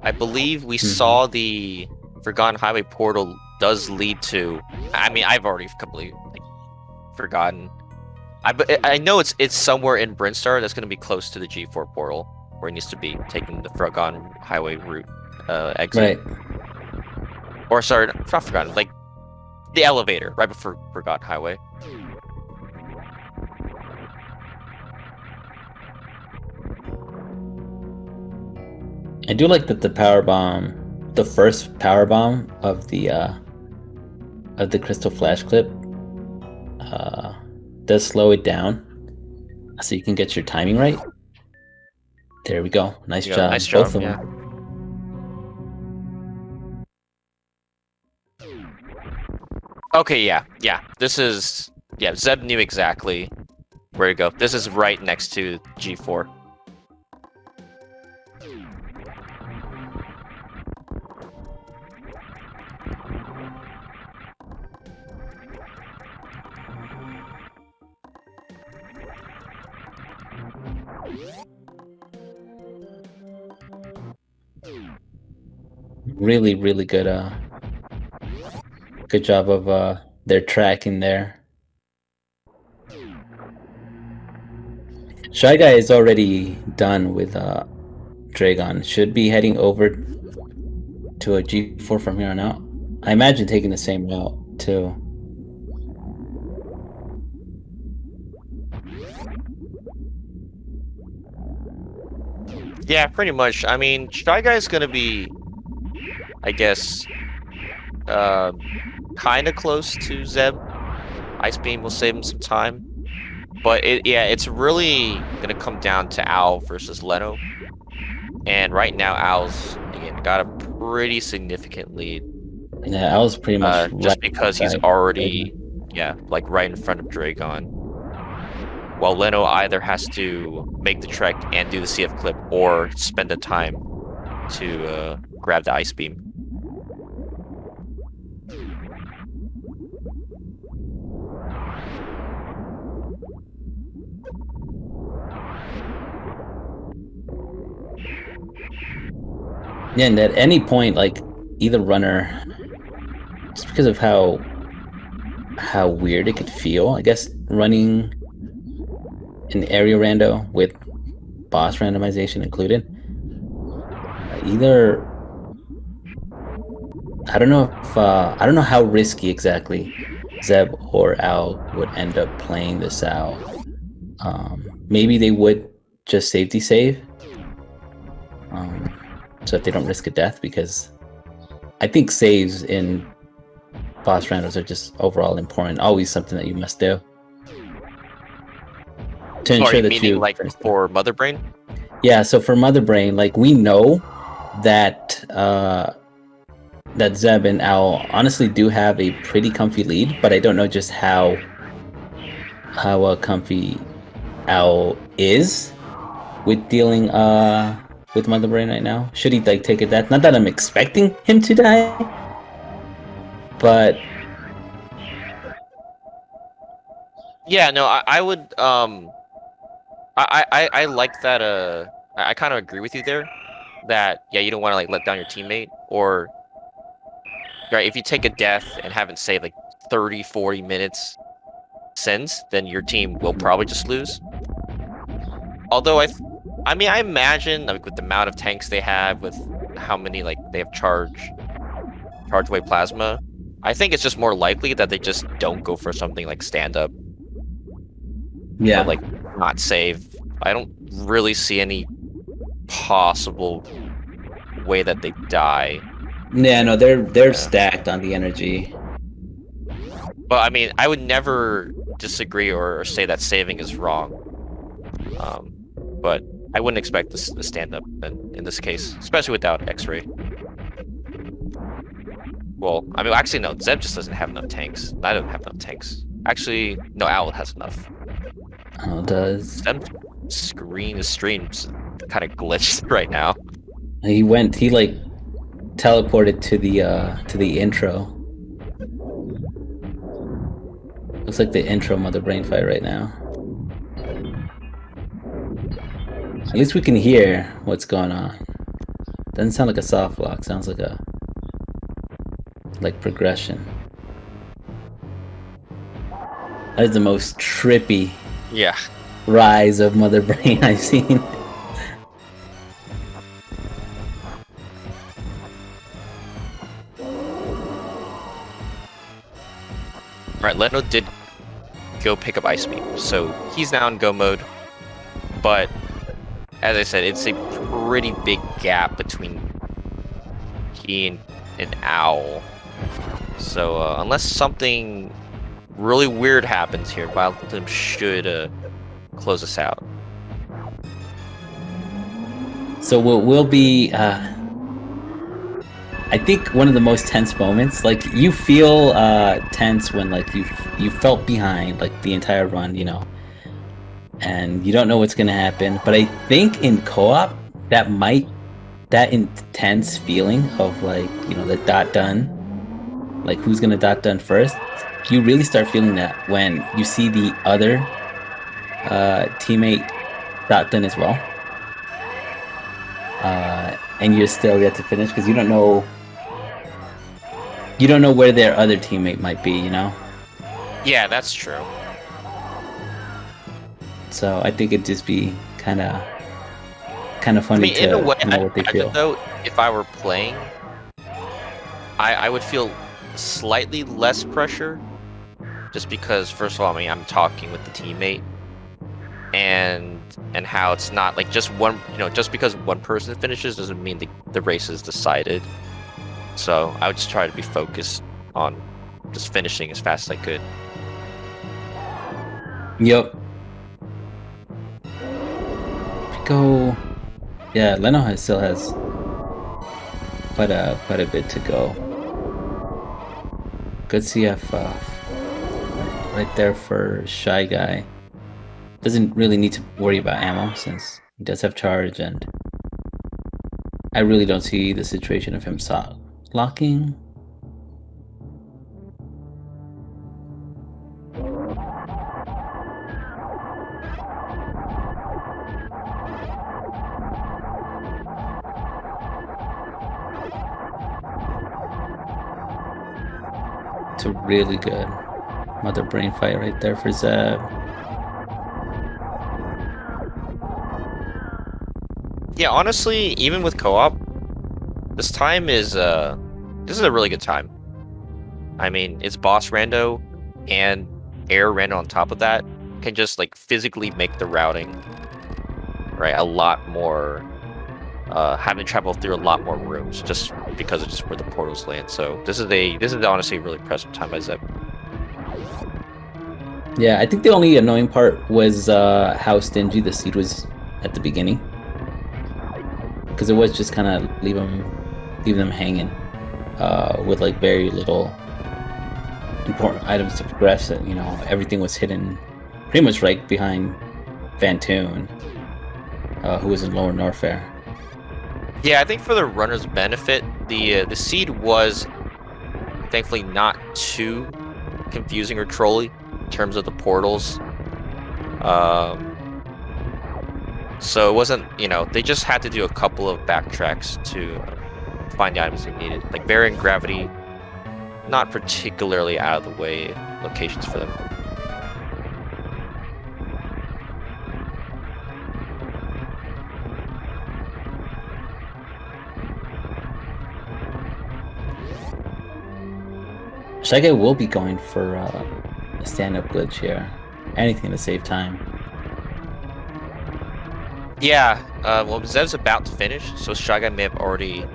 I believe we saw the Forgotten Highway portal does lead to. I mean, I've already completely forgotten. I know it's somewhere in Brinstar that's going to be close to the G4 portal where it needs to be, taking the Forgotten Highway route exit. Right. Or sorry, not Forgotten, like the elevator right before Forgotten Highway. I do like that the first power bomb of the Crystal Flash clip does slow it down, so you can get your timing right. There we go. Nice job. Nice job. Both of them. Okay, yeah. This is Zeb knew exactly where to go. This is right next to G4. Really, really good. Good job of their tracking there. ShyGuy is already done with Dragon. Should be heading over to a G4 from here on out. I imagine taking the same route too. Yeah, pretty much. I mean, ShyGuy's gonna be, I guess, kind of close to Zeb. Ice Beam will save him some time. But it's really gonna come down to Owl versus Leno. And right now, Owl's again got a pretty significant lead. Yeah, Owl's pretty much just because he's already right in front of Dragon. while Leno either has to make the trek and do the CF clip or spend the time to grab the ice beam. Yeah, and at any point, like either runner, just because of how weird it could feel, I guess running an area rando with boss randomization included, either I don't know if I don't know how risky exactly Zeb or Al would end up playing this out. Maybe they would just safety save, so that they don't risk a death, because I think saves in boss randos are just overall important. Always something that you must do to ensure that Meaning you like for Mother Brain? Yeah, so for Mother Brain, like we know that that Zeb and Al honestly do have a pretty comfy lead, but I don't know just how comfy Al is with dealing with Mother Brain right now. Should he like take a death? Not that I'm expecting him to die, but yeah, no, I would I like that I kind of agree with you there that yeah, you don't want to like let down your teammate, or right, if you take a death and haven't saved like 30-40 minutes since, then your team will probably just lose. Although I mean I imagine like with the amount of tanks they have, with how many like they have charge away plasma, I think it's just more likely that they just don't go for something like stand up. yeah, But like not save. I don't really see any possible way that they die. yeah, no, they're stacked on the energy. But I mean, I would never disagree or say that saving is wrong. But I wouldn't expect this to stand up in this case, especially without X-ray. Well, I mean, actually, no. Zeb just doesn't have enough tanks. I don't have enough tanks. Actually, no. Owl has enough. Oh, does Zeb's stream's kind of glitched right now. he like teleported to the intro. Looks like the intro Mother Brain fight right now. At least we can hear what's going on. Doesn't sound like a soft lock. Sounds like a progression. That is the most trippy rise of Mother Brain I've seen. Right, Leno did go pick up Ice Beam, so he's now in go mode. But as I said, it's a pretty big gap between he and Owl. So unless something really weird happens here, Biotim should close us out. So we'll be I think one of the most tense moments, like you feel tense when like you felt behind like the entire run, you know, and you don't know what's gonna happen. But I think in co-op that intense feeling of like, you know, the dot done, like who's gonna dot done first, you really start feeling that when you see the other teammate dot done as well, and you're still yet to finish because you don't know where their other teammate might be, you know? Yeah, that's true. So I think it'd just be kind of funny in a way, to know what they feel. Though, if I were playing, I would feel slightly less pressure, just because first of all, I mean, I'm talking with the teammate, and how it's not like just one, you know, just because one person finishes doesn't mean the race is decided. So I would just try to be focused on just finishing as fast as I could. Yep. Go. Yeah, Leno still has quite a bit to go. Good CF right there for Shy Guy. doesn't really need to worry about ammo since he does have charge, and I really don't see the situation of him locking. It's a really good mother brain fight right there for Zeb. Yeah, honestly, even with co-op, this time is a really good time. I mean, it's boss Rando and air Rando on top of that can just like physically make the routing right a lot more, having to travel through a lot more rooms just because of just where the portals land. So this is honestly a really impressive time by Zeb. Yeah, I think the only annoying part was how stingy the seed was at the beginning, because it was just kind of leave them hanging with like very little important items to progress. You know, everything was hidden pretty much right behind Van Toon, who was in Lower Norfair. Yeah, I think for the runner's benefit, the seed was thankfully not too confusing or trolly in terms of the portals. So it wasn't, they just had to do a couple of backtracks to find the items they needed. Like varying gravity, not particularly out of the way locations for them. ShyGuy will be going for a stand-up glitch here. Anything to save time. Yeah, well, Zev's about to finish, so ShyGuy may have already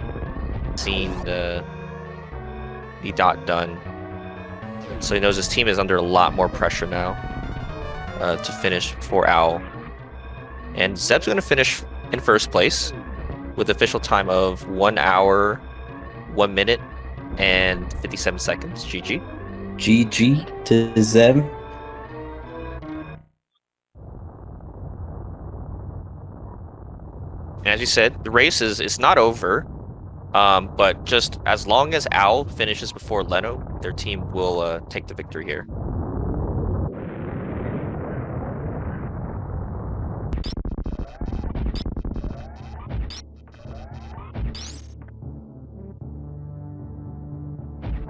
seen the dot done. So he knows his team is under a lot more pressure now to finish before Owl. And Zeb's going to finish in first place with official time of 1 hour, 1 minute, and 57 seconds. GG. GG to Zeb. And as you said, the race is not over. But just as long as Owl finishes before Leno, their team will take the victory here.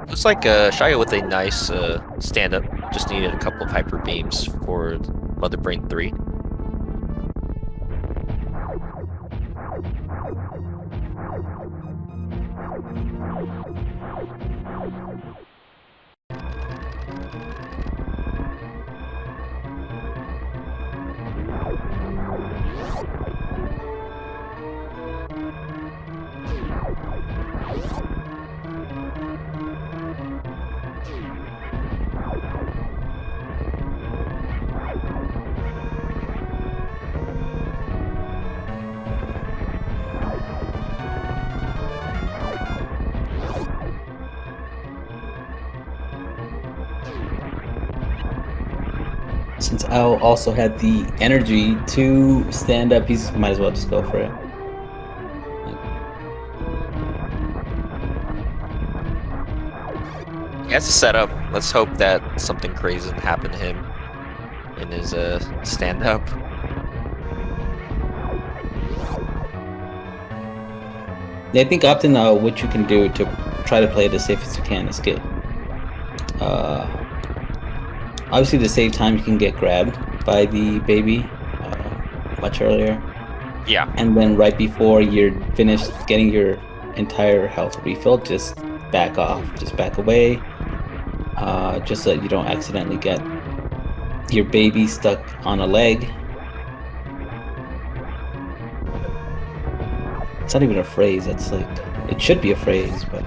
Looks like ShyGuy with a nice stand-up. Just needed a couple of hyper beams for Mother Brain 3. Since Owl also had the energy to stand up, he's might as well just go for it. Yeah, it's a setup. Let's hope that something crazy doesn't happen to him in his stand-up. I think often what you can do to try to play it as safe as you can is get obviously to save time you can get grabbed by the baby much earlier. Yeah. And then right before you're finished getting your entire health refilled, just back off, just back away, just so that you don't accidentally get your baby stuck on a leg. It's not even a phrase, it's like, it should be a phrase, but...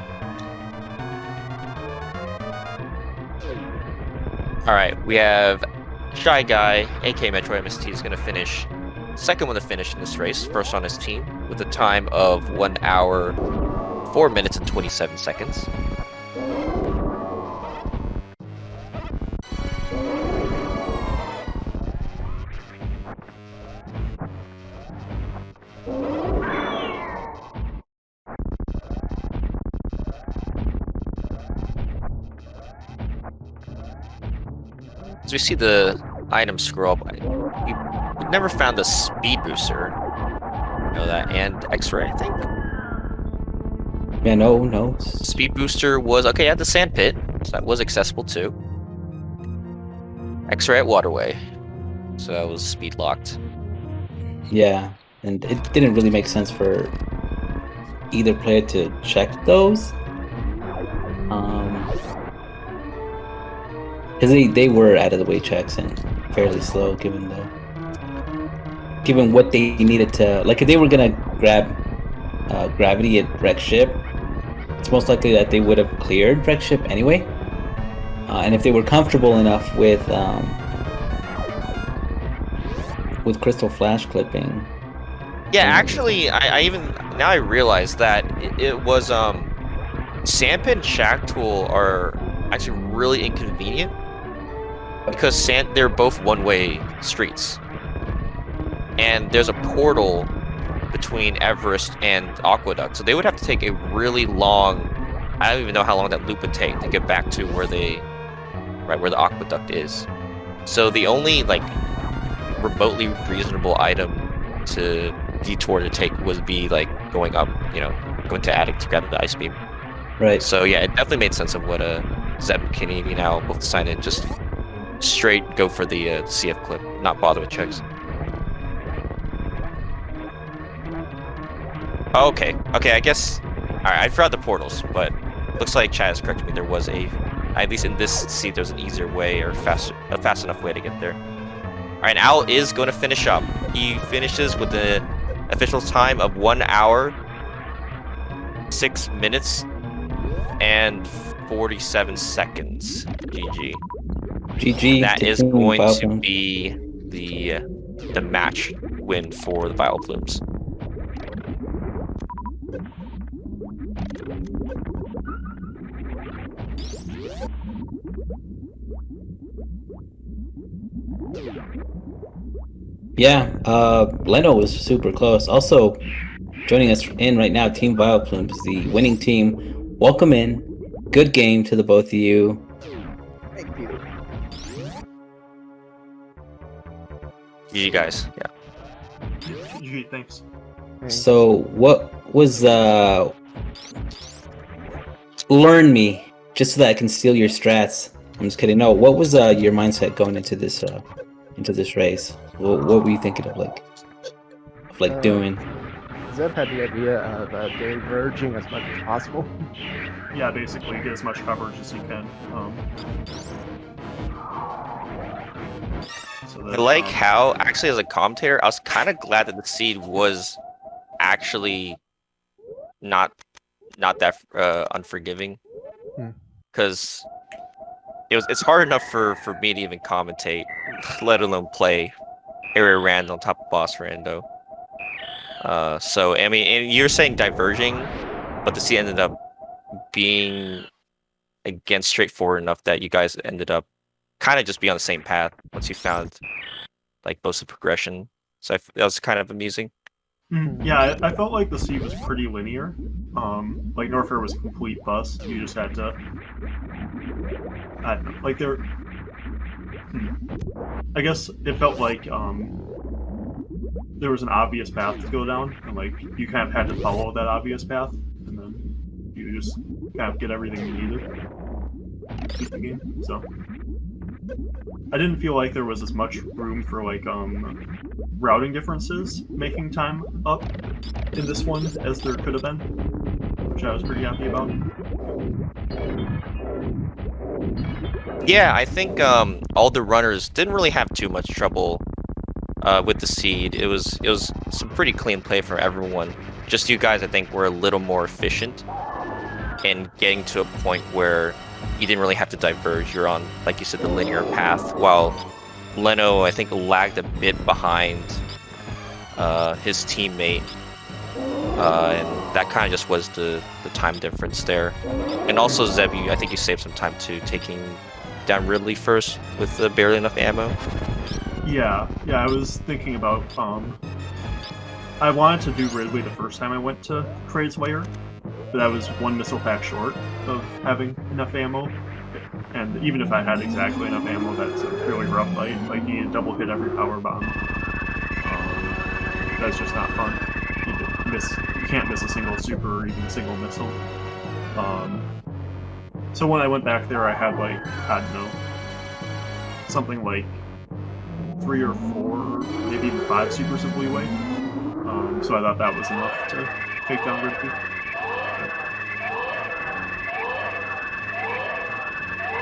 Alright, we have ShyGuy, aka Metro MST, is going to finish second one to finish in this race, first on his team, with a time of 1 hour, 4 minutes, and 27 seconds. as we see the item scroll, we never found the speed booster. You know that, and X-ray, I think. Yeah, no. Speed booster was okay at the sand pit, so that was accessible too. X-ray at waterway, so that was speed locked. Yeah, and it didn't really make sense for either player to check those. Because they were out of the way checks and fairly slow given what they needed to, like, if they were gonna grab gravity at wreck ship, it's most likely that they would have cleared wreck ship anyway. And if they were comfortable enough with crystal flash clipping. Yeah, actually, I even now I realize that it was Sandpit and Shack Tool are actually really inconvenient because they're both one-way streets, and there's a portal between Everest and Aqueduct, so they would have to take a really long. I don't even know how long that loop would take to get back to where the Aqueduct is. So the only like remotely reasonable item to detour to take would be like going up, going to attic to grab the ice beam. Right. So yeah, it definitely made sense of what Zeb and Kenny now both decided just straight go for the CF clip, not bother with checks. Okay, I guess. Alright, I forgot the portals, but looks like Chad has corrected me. There was at least in this seat, there's an easier way or a fast enough way to get there. Alright, Al is going to finish up. He finishes with the official time of 1 hour, 6 minutes, and 47 seconds. GG. GG. That is going to be the match win for the Vileplumes. Yeah, Leno was super close. Also, joining us in right now, Team Vileplumes, the winning team. Welcome in. Good game to the both of you. Thank you. GG, guys. Yeah. GG, thanks. So, what was learn me just so that I can steal your strats? I'm just kidding. No, what was your mindset going into this race? What were you thinking of doing? Zeb had the idea of diverging as much as possible. Yeah, basically get as much coverage as you can. I like how, actually, as a commentator, I was kind of glad that the seed was actually not that unforgiving, because it's hard enough for me to even commentate, let alone play area Rando on top of boss Rando. So I mean, and you're saying diverging, but the seed ended up being again straightforward enough that you guys ended up kind of just be on the same path once you found like most of the progression. So that was kind of amusing. Yeah, I felt like the seed was pretty linear. Like Norfair was a complete bust. You just had to, I don't know, like there. I guess it felt like there was an obvious path to go down, and like you kind of had to follow that obvious path, and then you just kind of get everything you needed to beat the game. So I didn't feel like there was as much room for like routing differences making time up in this one as there could have been, which I was pretty happy about. Yeah, I think all the runners didn't really have too much trouble with the seed. It was some pretty clean play from everyone. Just you guys, I think, were a little more efficient in getting to a point where you didn't really have to diverge. You're on, like you said, the linear path, while Leno, I think, lagged a bit behind his teammate, and that kind of just was the time difference there. And also, Zeb, I think you saved some time too, taking down Ridley first with barely enough ammo. Yeah, I was thinking about I wanted to do Ridley the first time I went to Kraid's Lair, but I was one missile pack short of having enough ammo. And even if I had exactly enough ammo, that's a really rough fight. Like, you need to double hit every power bomb. That's just not fun. You can't miss a single super or even a single missile. So when I went back there, I had, like, I don't know, something like 3 or 4, maybe even 5 supers of leeway. So I thought that was enough to take down Ridley.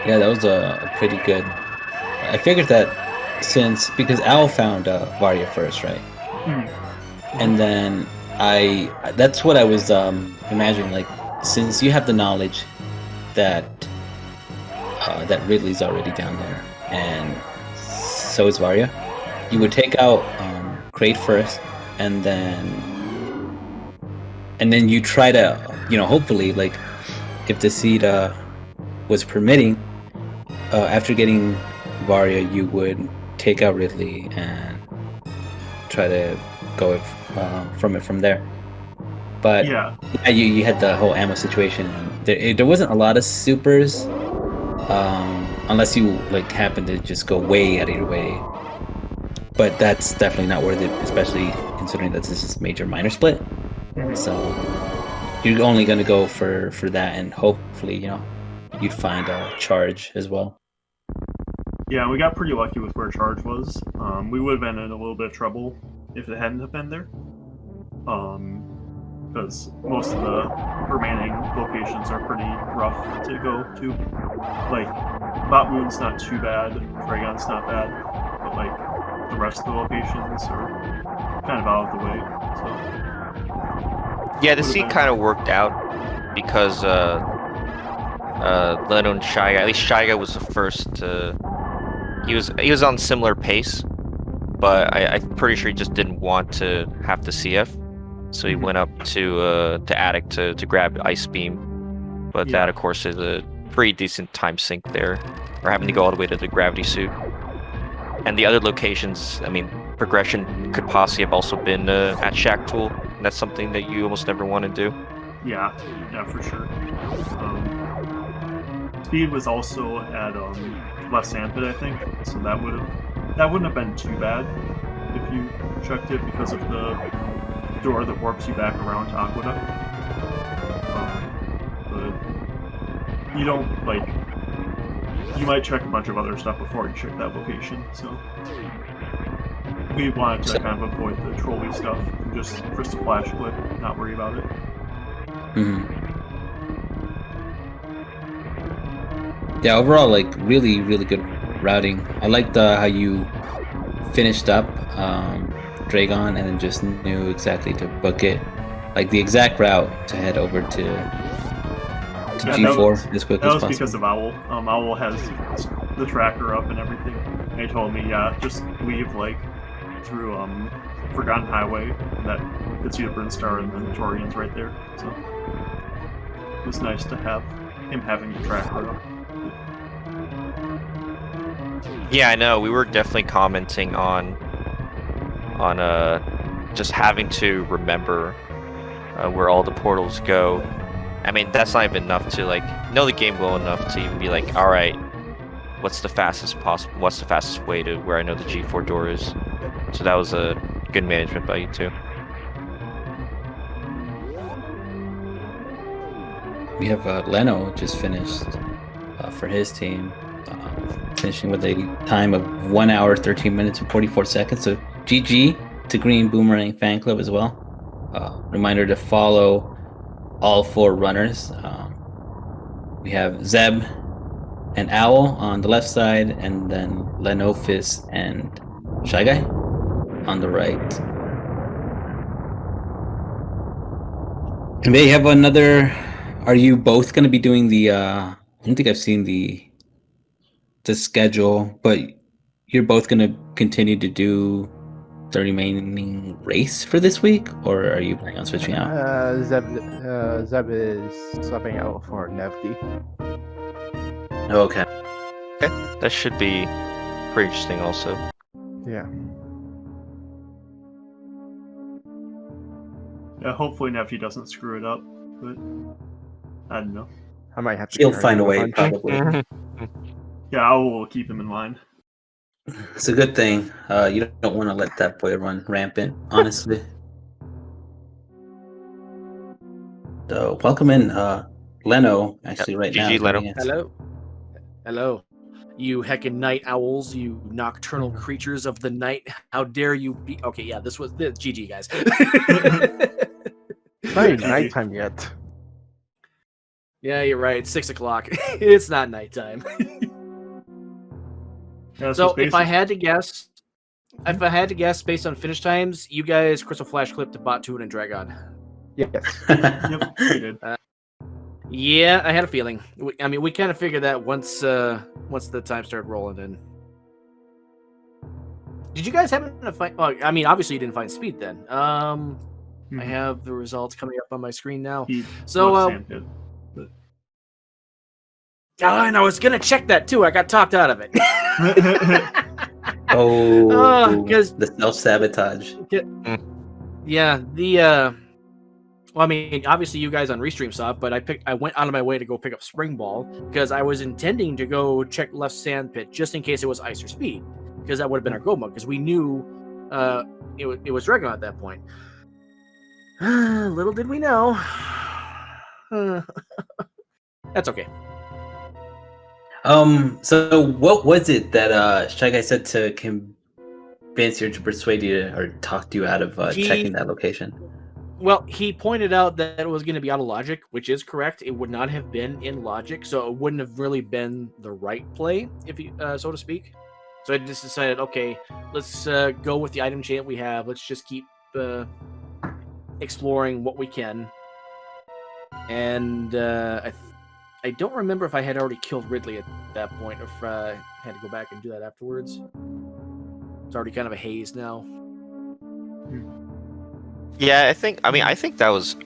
Yeah, that was a pretty good. I figured that because Al found Varya first, right? And then that's what I was imagining. Like, since you have the knowledge that that Ridley's already down there, and so is Varya, you would take out Crate first, and then you try to, hopefully, like, if the seed was permitting, after getting Varya, you would take out Ridley and try to go from there. But yeah, you had the whole ammo situation. There wasn't a lot of supers, unless you like happen to just go way out of your way. But that's definitely not worth it, especially considering that this is major minor split. So you're only gonna go for that, and hopefully, you'd find a charge as well. Yeah, we got pretty lucky with where charge was. We would have been in a little bit of trouble if it hadn't have been there. Because most of the remaining locations are pretty rough to go to. Like, Bot Moon's not too bad, Dragon's not bad, but like the rest of the locations are kind of out of the way. So Yeah, the seed kind of worked out because Leno and ShyGuy, at least ShyGuy was the first to. He was on similar pace, but I'm pretty sure he just didn't want to have the CF, so he went up to Attic to grab Ice Beam, but that of course is a pretty decent time sink there, or having to go all the way to the Gravity Suit. And the other locations, I mean, progression could possibly have also been at Shack Tool, and that's something that you almost never want to do. Yeah, for sure. Speed was also at left sandpit, I think, so that wouldn't have been too bad if you checked it because of the door that warps you back around to Aqueduct. But you don't, like, you might check a bunch of other stuff before you check that location, so we wanted to kind of avoid the trolley stuff, just a flash clip, not worry about it. Yeah, overall, like, really, really good routing. I liked how you finished up Dragon and then just knew exactly to book it. Like, the exact route to head over to G4 as quick as possible. That was because of Owl. Owl has the tracker up and everything. And he told me, just leave, like, through Forgotten Highway, and that gets you to Brinstar, and then Torian's right there. So it was nice to have him having the tracker up. Yeah, I know. We were definitely commenting on just having to remember where all the portals go. I mean, that's not even enough to like know the game well enough to even be like, all right, what's the fastest way to where I know the G4 door is. So that was a good management by you too. We have Leno just finished for his team, finishing with a time of 1 hour, 13 minutes, and 44 seconds. So GG to Green Boomerang Fan Club as well. Reminder to follow all 4 runners. We have Zeb and Owl on the left side, and then Lenofis and ShyGuy on the right. And they have another. Are you both going to be doing the? I don't think I've seen the schedule, but you're both going to continue to do the remaining race for this week, or are you planning on switching out? Zeb is swapping out for Nevki. Okay. Okay, that should be pretty interesting also. Yeah. Yeah, hopefully Nefty doesn't screw it up, but I don't know. I might have to. He'll carry find a him way, punch. probably. Yeah, I will keep him in mind. It's a good thing. You don't want to let that boy run rampant, honestly. So welcome in, Leno. Actually, right now. GG, Leno. joining us. Hello. Hello, you heckin' night owls, you nocturnal creatures of the night. How dare you be? Okay, yeah, this was the GG, guys. It's not even nighttime yet. Yeah, you're right. It's 6 o'clock. It's not nighttime. Yeah, So if I had to guess, based on finish times, you guys Crystal Flash clipped Bot Toon and Dragon. Yes. Yep, we did. Yeah, I had a feeling. We kind of figured that once the time started rolling in. Did you guys happen to find? Well, obviously you didn't find Speed then. I have the results coming up on my screen now. He So, left Sandpit. and I was gonna check that too. I got talked out of it. Oh, 'cause- the self-sabotage. Yeah, well, obviously you guys on Restream saw it, but I went out of my way to go pick up Spring Ball because I was intending to go check left sand pit just in case it was Ice or Speed, because that would have been our go mode, because we knew it was Dragon at that point. Little did we know. That's okay. So what was it that Shy Guy said to convince you, to persuade you or talk you out of checking that location? Well, he pointed out that it was going to be out of logic, which is correct. It would not have been in logic, so it wouldn't have really been the right play, if you, so to speak. So I just decided, okay, let's go with the item chain that we have. Let's just keep exploring what we can. And I don't remember if I had already killed Ridley at that point, or if I had to go back and do that afterwards. It's already kind of a haze now. Yeah, I think that was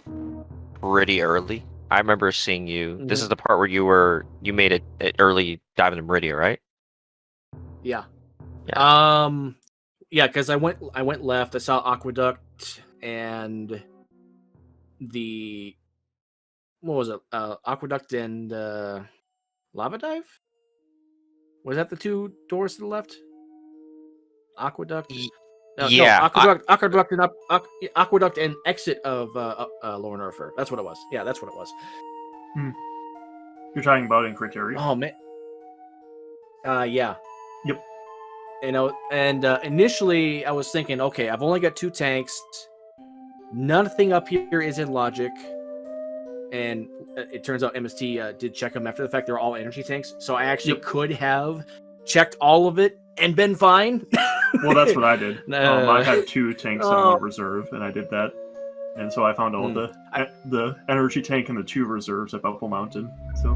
pretty early. I remember seeing you. This is the part where you made it early dive into Meridia, right? Yeah. Yeah. Yeah, because I went left. I saw Aqueduct and what was it? Aqueduct and Lava Dive? Was that the two doors to the left? Aqueduct. Yeah. No, Aqueduct and exit of Lower Norfer. That's what it was. Yeah, that's what it was. You're talking about in Criteria? Oh man. Yeah. Yep. And initially I was thinking, okay, I've only got 2 tanks. Nothing up here is in logic. And it turns out MST did check them after the fact. They're all energy tanks. So I actually could have checked all of it and been fine. Well, that's what I did. I had 2 tanks on reserve, and I did that. And so I found all the energy tank and the 2 reserves at Buffalo Mountain. So